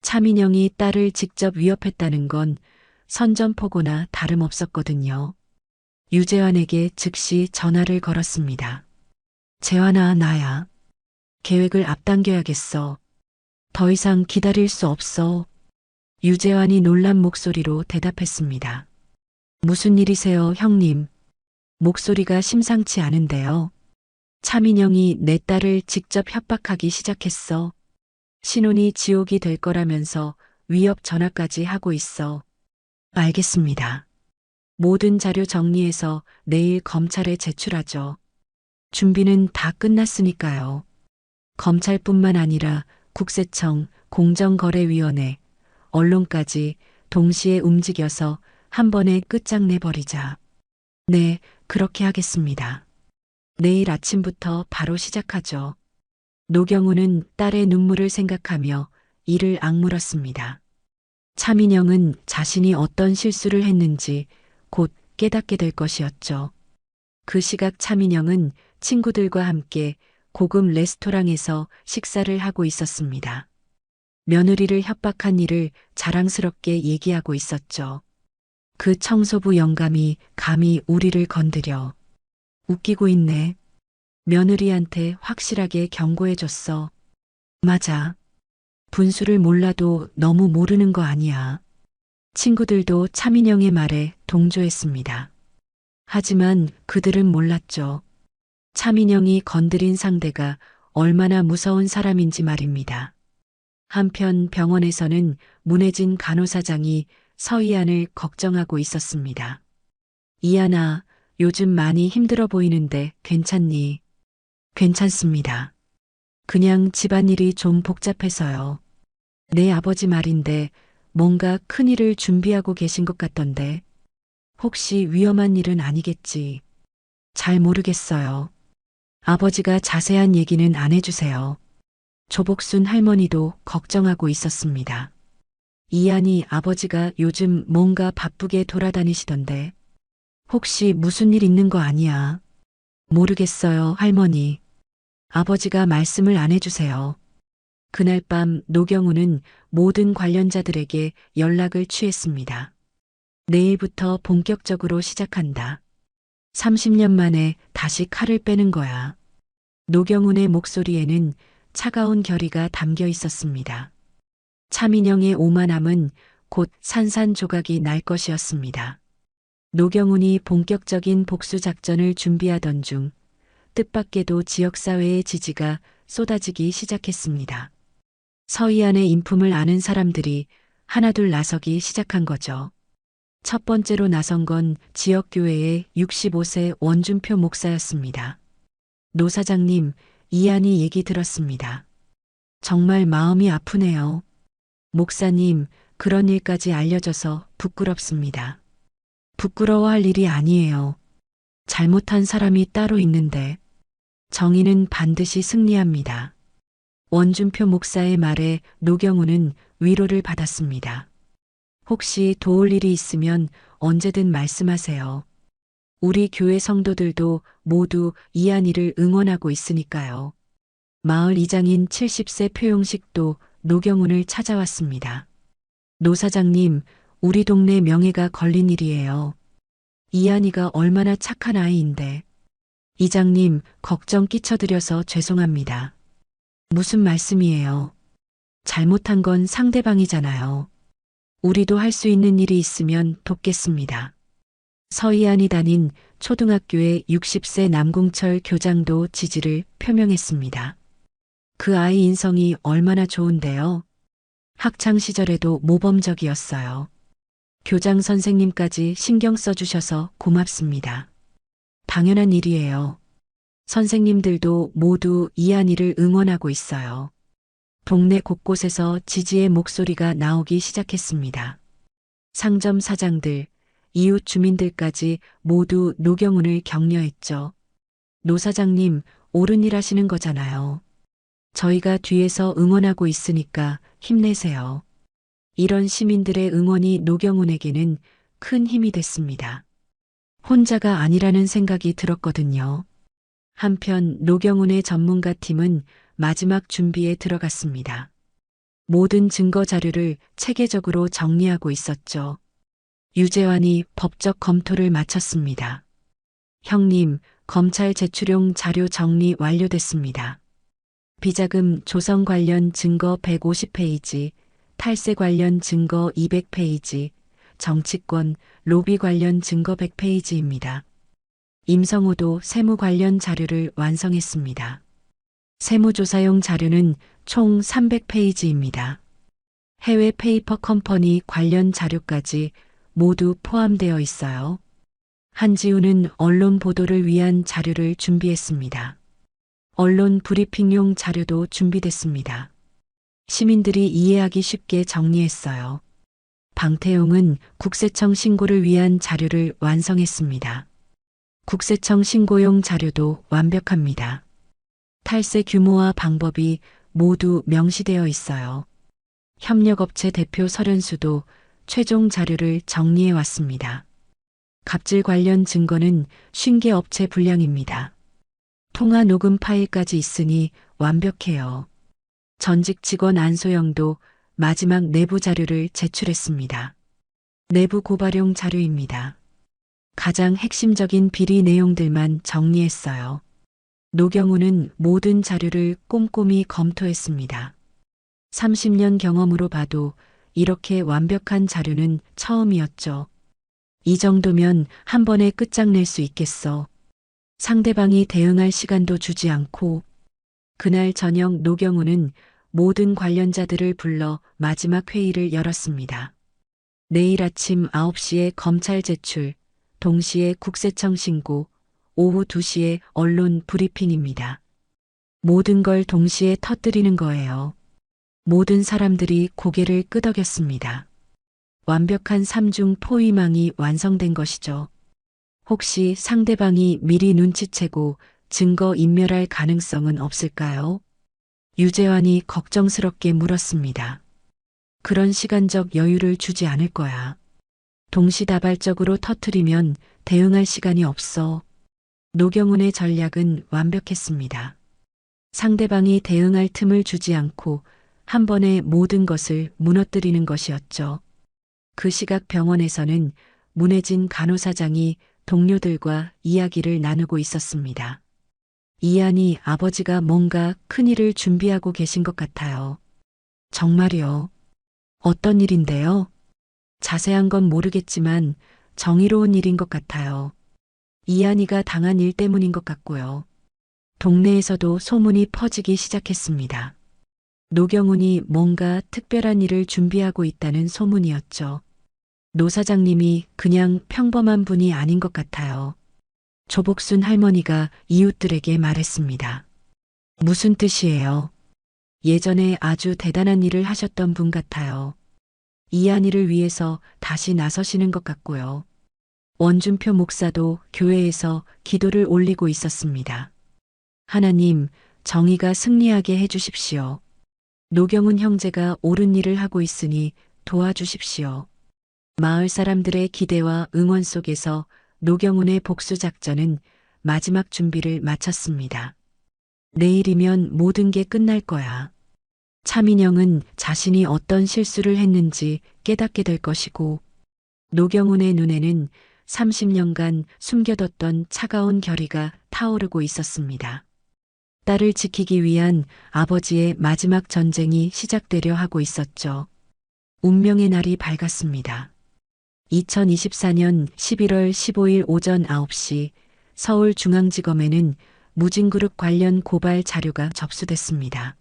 S2: 차민영이 딸을 직접 위협했다는 건 선전포고나 다름없었거든요. 유재환에게 즉시 전화를 걸었습니다. 재환아, 나야. 계획을 앞당겨야겠어. 더 이상 기다릴 수 없어. 유재환이 놀란 목소리로 대답했습니다. 무슨 일이세요, 형님? 목소리가 심상치 않은데요. 차민영이 내 딸을 직접 협박하기 시작했어. 신혼이 지옥이 될 거라면서 위협 전화까지 하고 있어. 알겠습니다. 모든 자료 정리해서 내일 검찰에 제출하죠. 준비는 다 끝났으니까요. 검찰뿐만 아니라 국세청, 공정거래위원회, 언론까지 동시에 움직여서 한 번에 끝장내버리자. 네, 그렇게 하겠습니다. 내일 아침부터 바로 시작하죠. 노경훈은 딸의 눈물을 생각하며 이를 악물었습니다. 차민영은 자신이 어떤 실수를 했는지 곧 깨닫게 될 것이었죠. 그 시각 차민영은 친구들과 함께 고급 레스토랑에서 식사를 하고 있었습니다. 며느리를 협박한 일을 자랑스럽게 얘기하고 있었죠. 그 청소부 영감이 감히 우리를 건드려. 웃기고 있네. 며느리한테 확실하게 경고해줬어. 맞아. 분수를 몰라도 너무 모르는 거 아니야. 친구들도 차민영의 말에 동조했습니다. 하지만 그들은 몰랐죠. 차민영이 건드린 상대가 얼마나 무서운 사람인지 말입니다. 한편 병원에서는 문혜진 간호사장이 서희안을 걱정하고 있었습니다. 이안아, 요즘 많이 힘들어 보이는데 괜찮니? 괜찮습니다. 그냥 집안일이 좀 복잡해서요. 내 아버지 말인데 뭔가 큰일을 준비하고 계신 것 같던데. 혹시 위험한 일은 아니겠지? 잘 모르겠어요. 아버지가 자세한 얘기는 안 해주세요. 조복순 할머니도 걱정하고 있었습니다. 이한이 아버지가 요즘 뭔가 바쁘게 돌아다니시던데 혹시 무슨 일 있는 거 아니야? 모르겠어요, 할머니. 아버지가 말씀을 안 해주세요. 그날 밤 노경우는 모든 관련자들에게 연락을 취했습니다. 내일부터 본격적으로 시작한다. 30년 만에 다시 칼을 빼는 거야. 노경운의 목소리에는 차가운 결의가 담겨 있었습니다. 차민영의 오만함은 곧 산산조각이 날 것이었습니다. 노경운이 본격적인 복수 작전을 준비하던 중 뜻밖에도 지역사회의 지지가 쏟아지기 시작했습니다. 서희안의 인품을 아는 사람들이 하나둘 나서기 시작한 거죠. 첫 번째로 나선 건 지역교회의 65세 원준표 목사였습니다. 노 사장님, 이한이 얘기 들었습니다. 정말 마음이 아프네요. 목사님, 그런 일까지 알려져서 부끄럽습니다. 부끄러워할 일이 아니에요. 잘못한 사람이 따로 있는데 정의는 반드시 승리합니다. 원준표 목사의 말에 노경우는 위로를 받았습니다. 혹시 도울 일이 있으면 언제든 말씀하세요. 우리 교회 성도들도 모두 이한이를 응원하고 있으니까요. 마을 이장인 70세 표용식도 노경운을 찾아왔습니다. 노 사장님, 우리 동네 명예가 걸린 일이에요. 이한이가 얼마나 착한 아이인데. 이장님, 걱정 끼쳐드려서 죄송합니다. 무슨 말씀이에요? 잘못한 건 상대방이잖아요. 우리도 할 수 있는 일이 있으면 돕겠습니다. 서희안이 다닌 초등학교의 60세 남궁철 교장도 지지를 표명했습니다. 그 아이 인성이 얼마나 좋은데요. 학창 시절에도 모범적이었어요. 교장 선생님까지 신경 써주셔서 고맙습니다. 당연한 일이에요. 선생님들도 모두 이한이를 응원하고 있어요. 동네 곳곳에서 지지의 목소리가 나오기 시작했습니다. 상점 사장들, 이웃 주민들까지 모두 노경운을 격려했죠. 노 사장님, 옳은 일 하시는 거잖아요. 저희가 뒤에서 응원하고 있으니까 힘내세요. 이런 시민들의 응원이 노경운에게는 큰 힘이 됐습니다. 혼자가 아니라는 생각이 들었거든요. 한편 노경운의 전문가 팀은 마지막 준비에 들어갔습니다. 모든 증거 자료를 체계적으로 정리하고 있었죠. 유재환이 법적 검토를 마쳤습니다. 형님, 검찰 제출용 자료 정리 완료됐습니다. 비자금 조성 관련 증거 150페이지, 탈세 관련 증거 200페이지, 정치권, 로비 관련 증거 100페이지입니다. 임성호도 세무 관련 자료를 완성했습니다. 세무조사용 자료는 총 300페이지입니다. 해외 페이퍼 컴퍼니 관련 자료까지 모두 포함되어 있어요. 한지우는 언론 보도를 위한 자료를 준비했습니다. 언론 브리핑용 자료도 준비됐습니다. 시민들이 이해하기 쉽게 정리했어요. 방태용은 국세청 신고를 위한 자료를 완성했습니다. 국세청 신고용 자료도 완벽합니다. 탈세 규모와 방법이 모두 명시되어 있어요. 협력업체 대표 설현수도 최종 자료를 정리해 왔습니다. 갑질 관련 증거는 50개 업체 분량입니다. 통화 녹음 파일까지 있으니 완벽해요. 전직 직원 안소영도 마지막 내부 자료를 제출했습니다. 내부 고발용 자료입니다. 가장 핵심적인 비리 내용들만 정리했어요. 노경우는 모든 자료를 꼼꼼히 검토했습니다. 30년 경험으로 봐도 이렇게 완벽한 자료는 처음이었죠. 이 정도면 한 번에 끝장낼 수 있겠어. 상대방이 대응할 시간도 주지 않고 그날 저녁 노경우는 모든 관련자들을 불러 마지막 회의를 열었습니다. 내일 아침 9시에 검찰 제출, 동시에 국세청 신고, 오후 2시에 언론 브리핑입니다. 모든 걸 동시에 터뜨리는 거예요. 모든 사람들이 고개를 끄덕였습니다. 완벽한 삼중 포위망이 완성된 것이죠. 혹시 상대방이 미리 눈치채고 증거 인멸할 가능성은 없을까요? 유재환이 걱정스럽게 물었습니다. 그런 시간적 여유를 주지 않을 거야. 동시다발적으로 터트리면 대응할 시간이 없어. 노경훈의 전략은 완벽했습니다. 상대방이 대응할 틈을 주지 않고 한 번에 모든 것을 무너뜨리는 것이었죠. 그 시각 병원에서는 문혜진 간호사장이 동료들과 이야기를 나누고 있었습니다. 이한이 아버지가 뭔가 큰일을 준비하고 계신 것 같아요. 정말요? 어떤 일인데요? 자세한 건 모르겠지만 정의로운 일인 것 같아요. 이한이가 당한 일 때문인 것 같고요. 동네에서도 소문이 퍼지기 시작했습니다. 노경훈이 뭔가 특별한 일을 준비하고 있다는 소문이었죠. 노 사장님이 그냥 평범한 분이 아닌 것 같아요. 조복순 할머니가 이웃들에게 말했습니다. 무슨 뜻이에요? 예전에 아주 대단한 일을 하셨던 분 같아요. 이한이를 위해서 다시 나서시는 것 같고요. 원준표 목사도 교회에서 기도를 올리고 있었습니다. 하나님, 정의가 승리하게 해주십시오. 노경훈 형제가 옳은 일을 하고 있으니 도와주십시오. 마을 사람들의 기대와 응원 속에서 노경훈의 복수 작전은 마지막 준비를 마쳤습니다. 내일이면 모든 게 끝날 거야. 차민영은 자신이 어떤 실수를 했는지 깨닫게 될 것이고, 노경훈의 눈에는 30년간 숨겨뒀던 차가운 결의가 타오르고 있었습니다. 딸을 지키기 위한 아버지의 마지막 전쟁이 시작되려 하고 있었죠. 운명의 날이 밝았습니다. 2024년 11월 15일 오전 9시 서울중앙지검에는 무진그룹 관련 고발 자료가 접수됐습니다.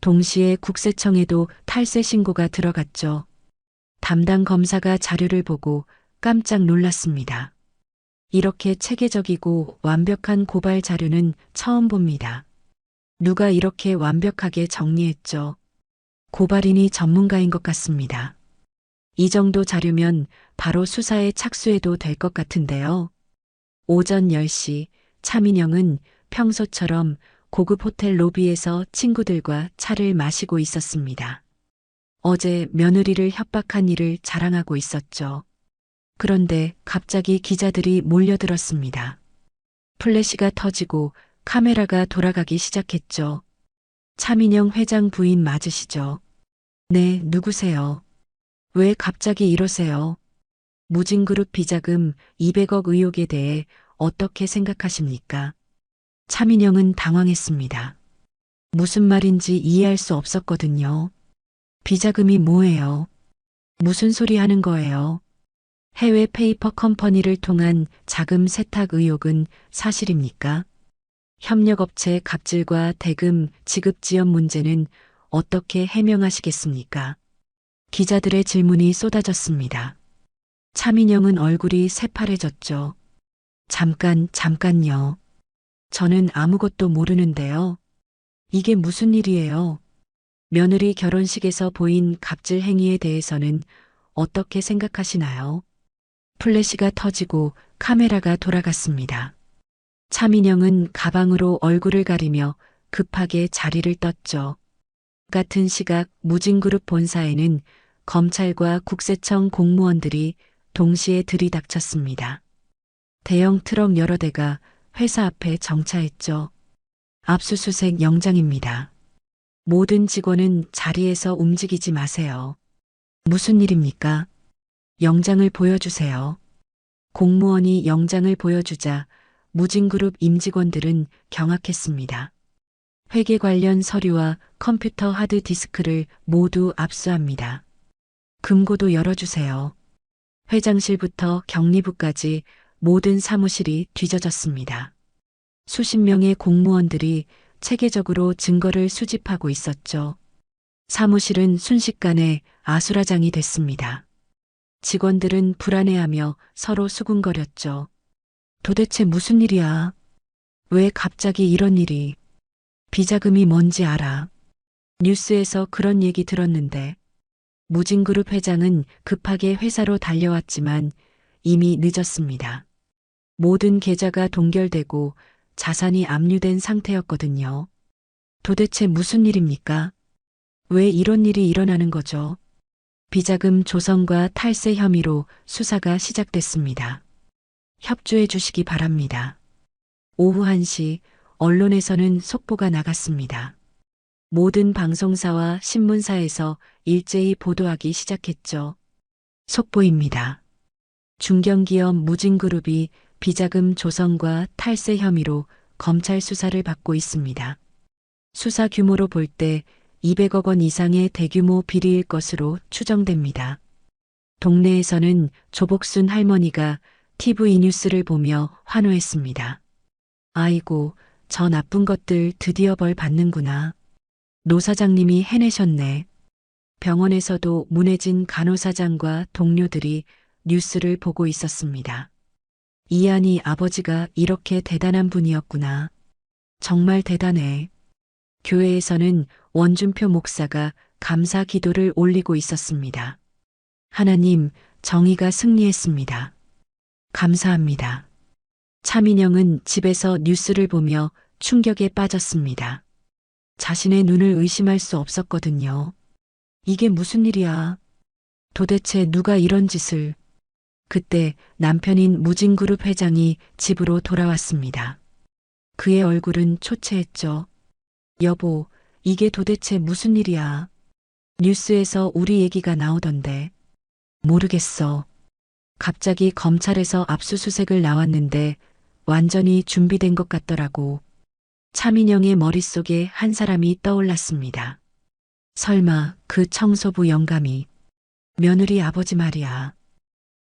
S2: 동시에 국세청에도 탈세 신고가 들어갔죠. 담당 검사가 자료를 보고 깜짝 놀랐습니다. 이렇게 체계적이고 완벽한 고발 자료는 처음 봅니다. 누가 이렇게 완벽하게 정리했죠? 고발인이 전문가인 것 같습니다. 이 정도 자료면 바로 수사에 착수해도 될 것 같은데요. 오전 10시 차민영은 평소처럼 고급 호텔 로비에서 친구들과 차를 마시고 있었습니다. 어제 며느리를 협박한 일을 자랑하고 있었죠. 그런데 갑자기 기자들이 몰려들었습니다. 플래시가 터지고 카메라가 돌아가기 시작했죠. 차민영 회장 부인 맞으시죠? 네, 누구세요? 왜 갑자기 이러세요? 무진그룹 비자금 200억 의혹에 대해 어떻게 생각하십니까? 차민영은 당황했습니다. 무슨 말인지 이해할 수 없었거든요. 비자금이 뭐예요? 무슨 소리 하는 거예요? 해외 페이퍼 컴퍼니를 통한 자금 세탁 의혹은 사실입니까? 협력업체 갑질과 대금 지급 지연 문제는 어떻게 해명하시겠습니까? 기자들의 질문이 쏟아졌습니다. 차민영은 얼굴이 새파래졌죠. 잠깐요. 저는 아무것도 모르는데요. 이게 무슨 일이에요? 며느리 결혼식에서 보인 갑질 행위에 대해서는 어떻게 생각하시나요? 플래시가 터지고 카메라가 돌아갔습니다. 차민영은 가방으로 얼굴을 가리며 급하게 자리를 떴죠. 같은 시각 무진그룹 본사에는 검찰과 국세청 공무원들이 동시에 들이닥쳤습니다. 대형 트럭 여러 대가 회사 앞에 정차했죠. 압수수색 영장입니다. 모든 직원은 자리에서 움직이지 마세요. 무슨 일입니까? 영장을 보여주세요. 공무원이 영장을 보여주자 무진그룹 임직원들은 경악했습니다. 회계 관련 서류와 컴퓨터 하드디스크를 모두 압수합니다. 금고도 열어주세요. 회장실부터 격리부까지 모든 사무실이 뒤져졌습니다. 수십 명의 공무원들이 체계적으로 증거를 수집하고 있었죠. 사무실은 순식간에 아수라장이 됐습니다. 직원들은 불안해하며 서로 수군거렸죠. 도대체 무슨 일이야? 왜 갑자기 이런 일이? 비자금이 뭔지 알아. 뉴스에서 그런 얘기 들었는데. 무진그룹 회장은 급하게 회사로 달려왔지만 이미 늦었습니다. 모든 계좌가 동결되고 자산이 압류된 상태였거든요. 도대체 무슨 일입니까? 왜 이런 일이 일어나는 거죠? 비자금 조성과 탈세 혐의로 수사가 시작됐습니다. 협조해 주시기 바랍니다. 오후 1시 언론에서는 속보가 나갔습니다. 모든 방송사와 신문사에서 일제히 보도하기 시작했죠. 속보입니다. 중견기업 무진그룹이 비자금 조성과 탈세 혐의로 검찰 수사를 받고 있습니다. 수사 규모로 볼 때 200억 원 이상의 대규모 비리일 것으로 추정됩니다. 동네에서는 조복순 할머니가 TV 뉴스를 보며 환호했습니다. 아이고, 저 나쁜 것들 드디어 벌 받는구나. 노 사장님이 해내셨네. 병원에서도 문혜진 간호사장과 동료들이 뉴스를 보고 있었습니다. 이한이 아버지가 이렇게 대단한 분이었구나. 정말 대단해. 교회에서는 원준표 목사가 감사 기도를 올리고 있었습니다. 하나님, 정의가 승리했습니다. 감사합니다. 차민영은 집에서 뉴스를 보며 충격에 빠졌습니다. 자신의 눈을 의심할 수 없었거든요. 이게 무슨 일이야? 도대체 누가 이런 짓을? 그때 남편인 무진그룹 회장이 집으로 돌아왔습니다. 그의 얼굴은 초췌했죠. 여보, 이게 도대체 무슨 일이야? 뉴스에서 우리 얘기가 나오던데. 모르겠어. 갑자기 검찰에서 압수수색을 나왔는데 완전히 준비된 것 같더라고. 차민영의 머릿속에 한 사람이 떠올랐습니다. 설마 그 청소부 영감이 며느리 아버지 말이야.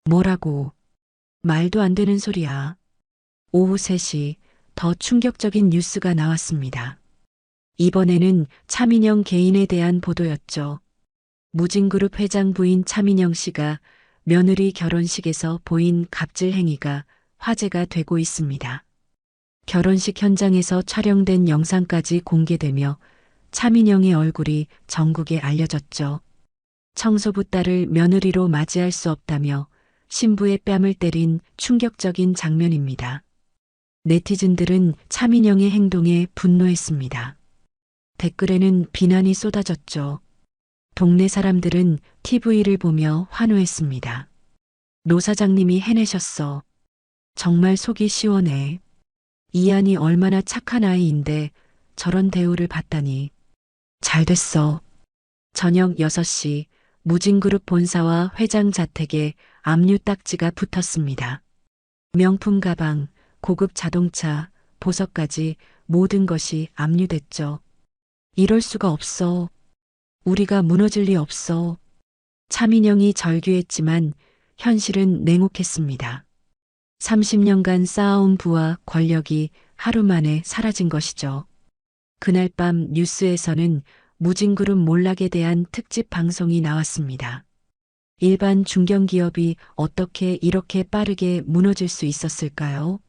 S2: 뭐라고? 말도 안 되는 소리야. 오후 3시 더 충격적인 뉴스가 나왔습니다. 이번에는 차민영 개인에 대한 보도였죠. 무진그룹 회장 부인 차민영 씨가 며느리 결혼식에서 보인 갑질 행위가 화제가 되고 있습니다. 결혼식 현장에서 촬영된 영상까지 공개되며 차민영의 얼굴이 전국에 알려졌죠. 청소부 딸을 며느리로 맞이할 수 없다며 신부의 뺨을 때린 충격적인 장면입니다. 네티즌들은 차민영의 행동에 분노했습니다. 댓글에는 비난이 쏟아졌죠. 동네 사람들은 TV를 보며 환호했습니다. 노 사장님이 해내셨어. 정말 속이 시원해. 이한이 얼마나 착한 아이인데 저런 대우를 받다니. 잘 됐어. 저녁 6시 무진그룹 본사와 회장 자택에 압류 딱지가 붙었습니다. 명품 가방, 고급 자동차, 보석까지 모든 것이 압류됐죠. 이럴 수가 없어. 우리가 무너질 리 없어. 차민영이 절규했지만 현실은 냉혹했습니다. 30년간 쌓아온 부와 권력이 하루 만에 사라진 것이죠. 그날 밤 뉴스에서는 무진그룹 몰락에 대한 특집 방송이 나왔습니다. 일반 중견기업이 어떻게 이렇게 빠르게 무너질 수 있었을까요?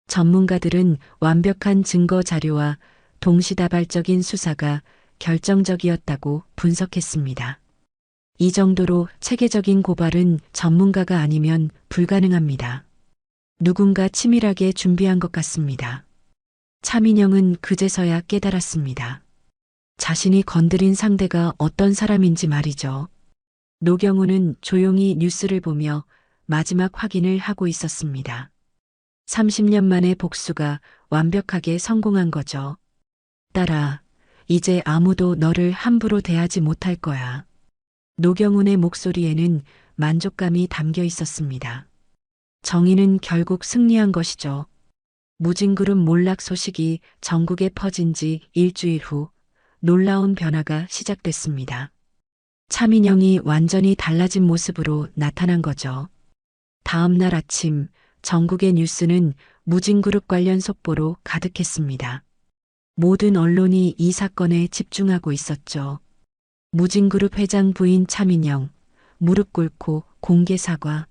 S2: 전문가들은 완벽한 증거 자료와 동시다발적인 수사가 결정적이었다고 분석했습니다. 이 정도로 체계적인 고발은 전문가가 아니면 불가능합니다. 누군가 치밀하게 준비한 것 같습니다. 차민영은 그제서야 깨달았습니다. 자신이 건드린 상대가 어떤 사람인지 말이죠. 노경우는 조용히 뉴스를 보며 마지막 확인을 하고 있었습니다. 30년 만에 복수가 완벽하게 성공한 거죠. 딸아, 이제 아무도 너를 함부로 대하지 못할 거야. 노경운의 목소리에는 만족감이 담겨 있었습니다. 정의는 결국 승리한 것이죠. 무진그룹 몰락 소식이 전국에 퍼진 지 일주일 후 놀라운 변화가 시작됐습니다. 차민영이 완전히 달라진 모습으로 나타난 거죠. 다음 날 아침 전국의 뉴스는 무진그룹 관련 속보로 가득했습니다. 모든 언론이 이 사건에 집중하고 있었죠. 무진그룹 회장 부인 차민영, 무릎 꿇고 공개 사과.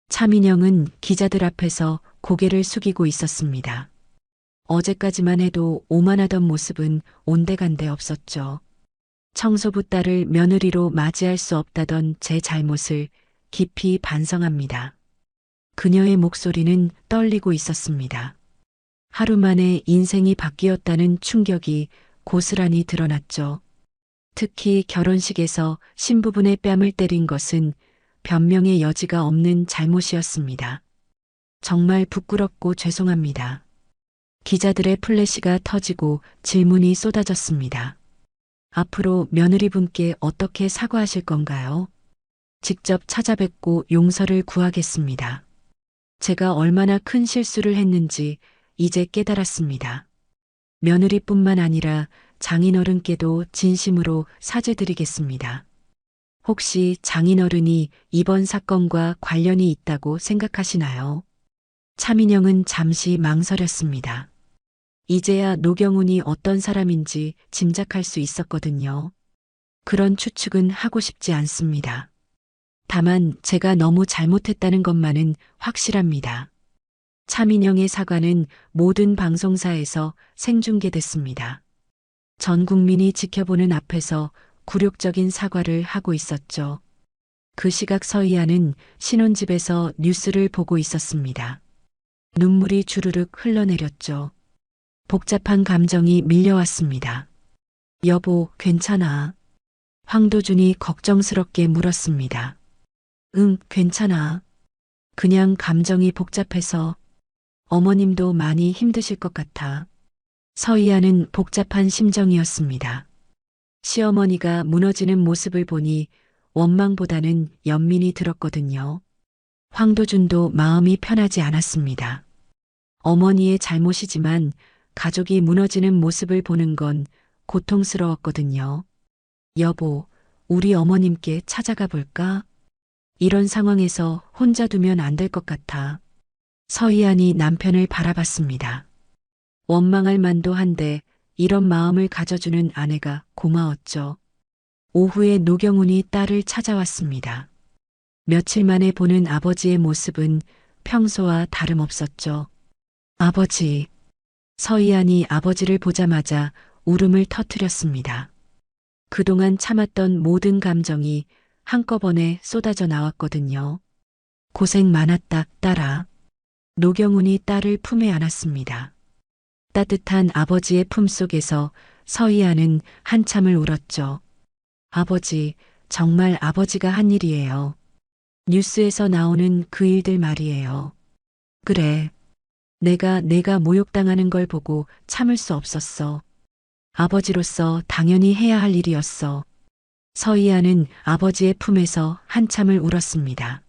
S2: 차민영은 기자들 앞에서 고개를 숙이고 있었습니다. 어제까지만 해도 오만하던 모습은 온데간데 없었죠. 청소부 딸을 며느리로 맞이할 수 없다던 제 잘못을 깊이 반성합니다. 그녀의 목소리는 떨리고 있었습니다. 하루 만에 인생이 바뀌었다는 충격이 고스란히 드러났죠. 특히 결혼식에서 신부분의 뺨을 때린 것은 변명의 여지가 없는 잘못이었습니다. 정말 부끄럽고 죄송합니다. 기자들의 플래시가 터지고 질문이 쏟아졌습니다. 앞으로 며느리분께 어떻게 사과하실 건가요? 직접 찾아뵙고 용서를 구하겠습니다. 제가 얼마나 큰 실수를 했는지 이제 깨달았습니다. 며느리뿐만 아니라 장인어른께도 진심으로 사죄드리겠습니다. 혹시 장인어른이 이번 사건과 관련이 있다고 생각하시나요? 차민영은 잠시 망설였습니다. 이제야 노경훈이 어떤 사람인지 짐작할 수 있었거든요. 그런 추측은 하고 싶지 않습니다. 다만 제가 너무 잘못했다는 것만은 확실합니다. 차민영의 사과는 모든 방송사에서 생중계됐습니다. 전 국민이 지켜보는 앞에서 굴욕적인 사과를 하고 있었죠. 그 시각 서희아는 신혼집에서 뉴스를 보고 있었습니다. 눈물이 주르륵 흘러내렸죠. 복잡한 감정이 밀려왔습니다. 여보, 괜찮아? 황도준이 걱정스럽게 물었습니다. 응, 괜찮아. 그냥 감정이 복잡해서 어머님도 많이 힘드실 것 같아. 서희아는 복잡한 심정이었습니다. 시어머니가 무너지는 모습을 보니 원망보다는 연민이 들었거든요. 황도준도 마음이 편하지 않았습니다. 어머니의 잘못이지만 가족이 무너지는 모습을 보는 건 고통스러웠거든요. 여보, 우리 어머님께 찾아가 볼까? 이런 상황에서 혼자 두면 안 될 것 같아. 서희안이 남편을 바라봤습니다. 원망할 만도 한데 이런 마음을 가져주는 아내가 고마웠죠. 오후에 노경훈이 딸을 찾아왔습니다. 며칠 만에 보는 아버지의 모습은 평소와 다름없었죠. 아버지. 서희안이 아버지를 보자마자 울음을 터뜨렸습니다. 그동안 참았던 모든 감정이 한꺼번에 쏟아져 나왔거든요. 고생 많았다, 딸아. 노경훈이 딸을 품에 안았습니다. 따뜻한 아버지의 품속에서 서희아는 한참을 울었죠. 아버지, 정말 아버지가 한 일이에요. 뉴스에서 나오는 그 일들 말이에요. 그래. 내가 모욕당하는 걸 보고 참을 수 없었어. 아버지로서 당연히 해야 할 일이었어. 서희아는 아버지의 품에서 한참을 울었습니다.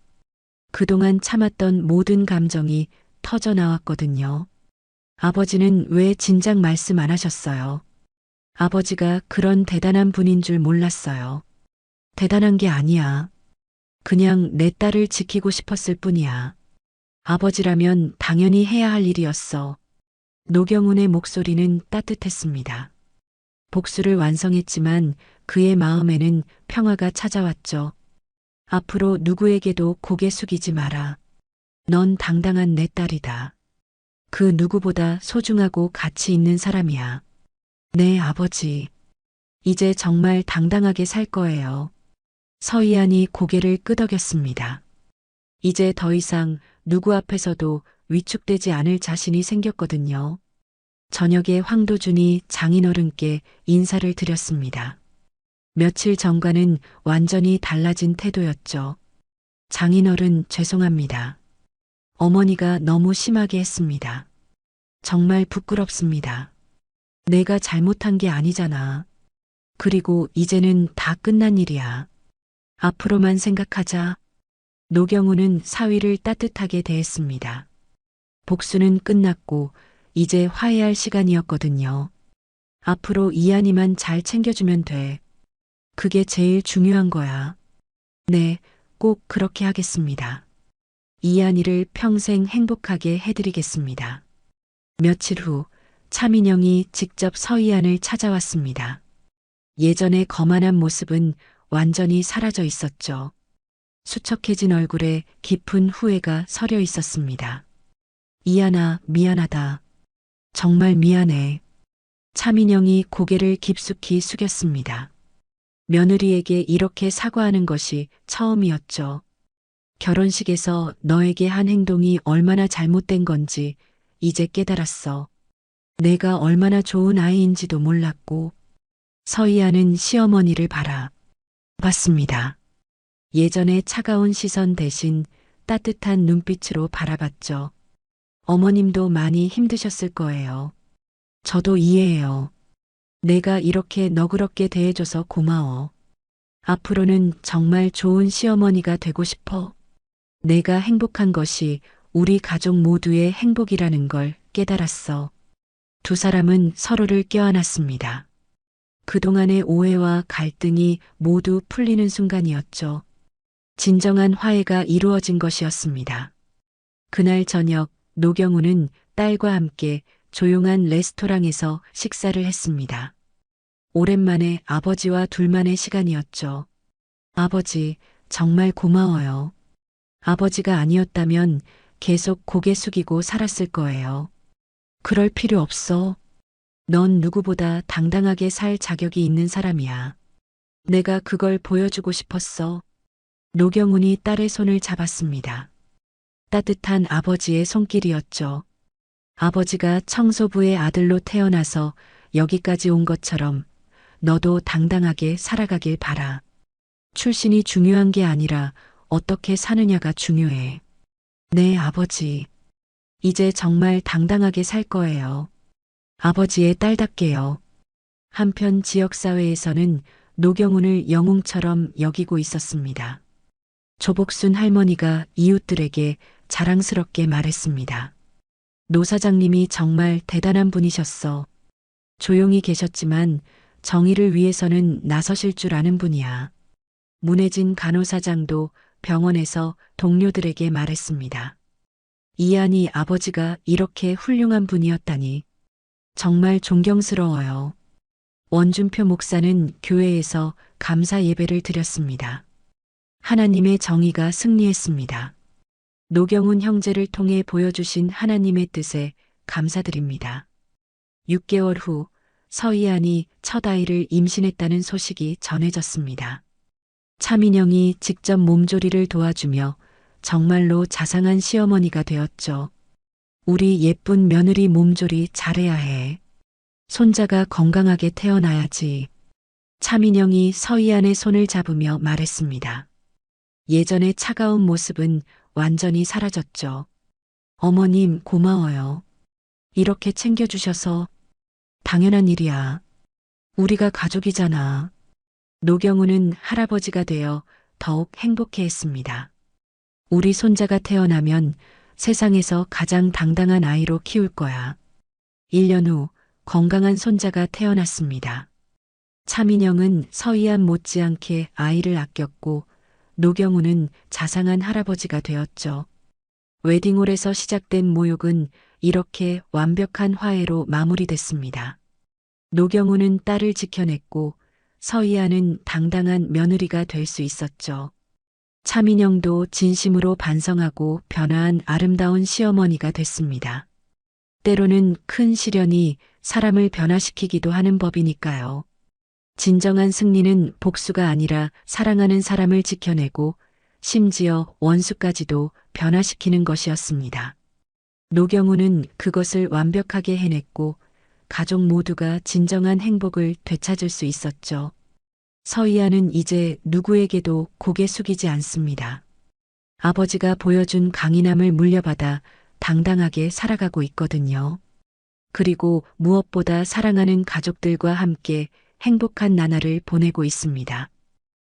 S2: 그동안 참았던 모든 감정이 터져 나왔거든요. 아버지는 왜 진작 말씀 안 하셨어요? 아버지가 그런 대단한 분인 줄 몰랐어요. 대단한 게 아니야. 그냥 내 딸을 지키고 싶었을 뿐이야. 아버지라면 당연히 해야 할 일이었어. 노경훈의 목소리는 따뜻했습니다. 복수를 완성했지만 그의 마음에는 평화가 찾아왔죠. 앞으로 누구에게도 고개 숙이지 마라. 넌 당당한 내 딸이다. 그 누구보다 소중하고 가치 있는 사람이야. 네, 아버지. 이제 정말 당당하게 살 거예요. 서희안이 고개를 끄덕였습니다. 이제 더 이상 누구 앞에서도 위축되지 않을 자신이 생겼거든요. 저녁에 황도준이 장인어른께 인사를 드렸습니다. 며칠 전과는 완전히 달라진 태도였죠. 장인어른 죄송합니다. 어머니가 너무 심하게 했습니다. 정말 부끄럽습니다. 내가 잘못한 게 아니잖아. 그리고 이제는 다 끝난 일이야. 앞으로만 생각하자. 노경훈은 사위를 따뜻하게 대했습니다. 복수는 끝났고 이제 화해할 시간이었거든요. 앞으로 이한이만 잘 챙겨주면 돼. 그게 제일 중요한 거야. 네, 꼭 그렇게 하겠습니다. 이한이를 평생 행복하게 해드리겠습니다. 며칠 후 차민영이 직접 서희안을 찾아왔습니다. 예전의 거만한 모습은 완전히 사라져 있었죠. 수척해진 얼굴에 깊은 후회가 서려 있었습니다. 이한아, 미안하다. 정말 미안해. 차민영이 고개를 깊숙이 숙였습니다. 며느리에게 이렇게 사과하는 것이 처음이었죠. 결혼식에서 너에게 한 행동이 얼마나 잘못된 건지 이제 깨달았어. 내가 얼마나 좋은 아이인지도 몰랐고. 서희아는 시어머니를 바라봤습니다. 예전의 차가운 시선 대신 따뜻한 눈빛으로 바라봤죠. 어머님도 많이 힘드셨을 거예요. 저도 이해해요. 내가 이렇게 너그럽게 대해줘서 고마워. 앞으로는 정말 좋은 시어머니가 되고 싶어. 내가 행복한 것이 우리 가족 모두의 행복이라는 걸 깨달았어. 두 사람은 서로를 껴안았습니다. 그동안의 오해와 갈등이 모두 풀리는 순간이었죠. 진정한 화해가 이루어진 것이었습니다. 그날 저녁 노경우는 딸과 함께 조용한 레스토랑에서 식사를 했습니다. 오랜만에 아버지와 둘만의 시간이었죠. 아버지, 정말 고마워요. 아버지가 아니었다면 계속 고개 숙이고 살았을 거예요. 그럴 필요 없어. 넌 누구보다 당당하게 살 자격이 있는 사람이야. 내가 그걸 보여주고 싶었어. 노경훈이 딸의 손을 잡았습니다. 따뜻한 아버지의 손길이었죠. 아버지가 청소부의 아들로 태어나서 여기까지 온 것처럼 너도 당당하게 살아가길 바라. 출신이 중요한 게 아니라 어떻게 사느냐가 중요해. 네, 아버지. 이제 정말 당당하게 살 거예요. 아버지의 딸답게요. 한편 지역사회에서는 노경훈을 영웅처럼 여기고 있었습니다. 조복순 할머니가 이웃들에게 자랑스럽게 말했습니다. 노 사장님이 정말 대단한 분이셨어. 조용히 계셨지만 정의를 위해서는 나서실 줄 아는 분이야. 문혜진 간호사장도 병원에서 동료들에게 말했습니다. 이한이 아버지가 이렇게 훌륭한 분이었다니 정말 존경스러워요. 원준표 목사는 교회에서 감사 예배를 드렸습니다. 하나님의 정의가 승리했습니다. 노경훈 형제를 통해 보여주신 하나님의 뜻에 감사드립니다. 6개월 후 서희안이 첫 아이를 임신했다는 소식이 전해졌습니다. 차민영이 직접 몸조리를 도와주며 정말로 자상한 시어머니가 되었죠. 우리 예쁜 며느리 몸조리 잘해야 해. 손자가 건강하게 태어나야지. 차민영이 서희안의 손을 잡으며 말했습니다. 예전의 차가운 모습은 완전히 사라졌죠. 어머님 고마워요. 이렇게 챙겨주셔서. 당연한 일이야. 우리가 가족이잖아. 노경우는 할아버지가 되어 더욱 행복해했습니다. 우리 손자가 태어나면 세상에서 가장 당당한 아이로 키울 거야. 1년 후 건강한 손자가 태어났습니다. 차민영은 서희안 못지않게 아이를 아꼈고 노경우는 자상한 할아버지가 되었죠. 웨딩홀에서 시작된 모욕은 이렇게 완벽한 화해로 마무리됐습니다. 노경우는 딸을 지켜냈고 서희안은 당당한 며느리가 될 수 있었죠. 차민영도 진심으로 반성하고 변화한 아름다운 시어머니가 됐습니다. 때로는 큰 시련이 사람을 변화시키기도 하는 법이니까요. 진정한 승리는 복수가 아니라 사랑하는 사람을 지켜내고 심지어 원수까지도 변화시키는 것이었습니다. 노경우는 그것을 완벽하게 해냈고 가족 모두가 진정한 행복을 되찾을 수 있었죠. 서희안은 이제 누구에게도 고개 숙이지 않습니다. 아버지가 보여준 강인함을 물려받아 당당하게 살아가고 있거든요. 그리고 무엇보다 사랑하는 가족들과 함께 행복한 나날을 보내고 있습니다.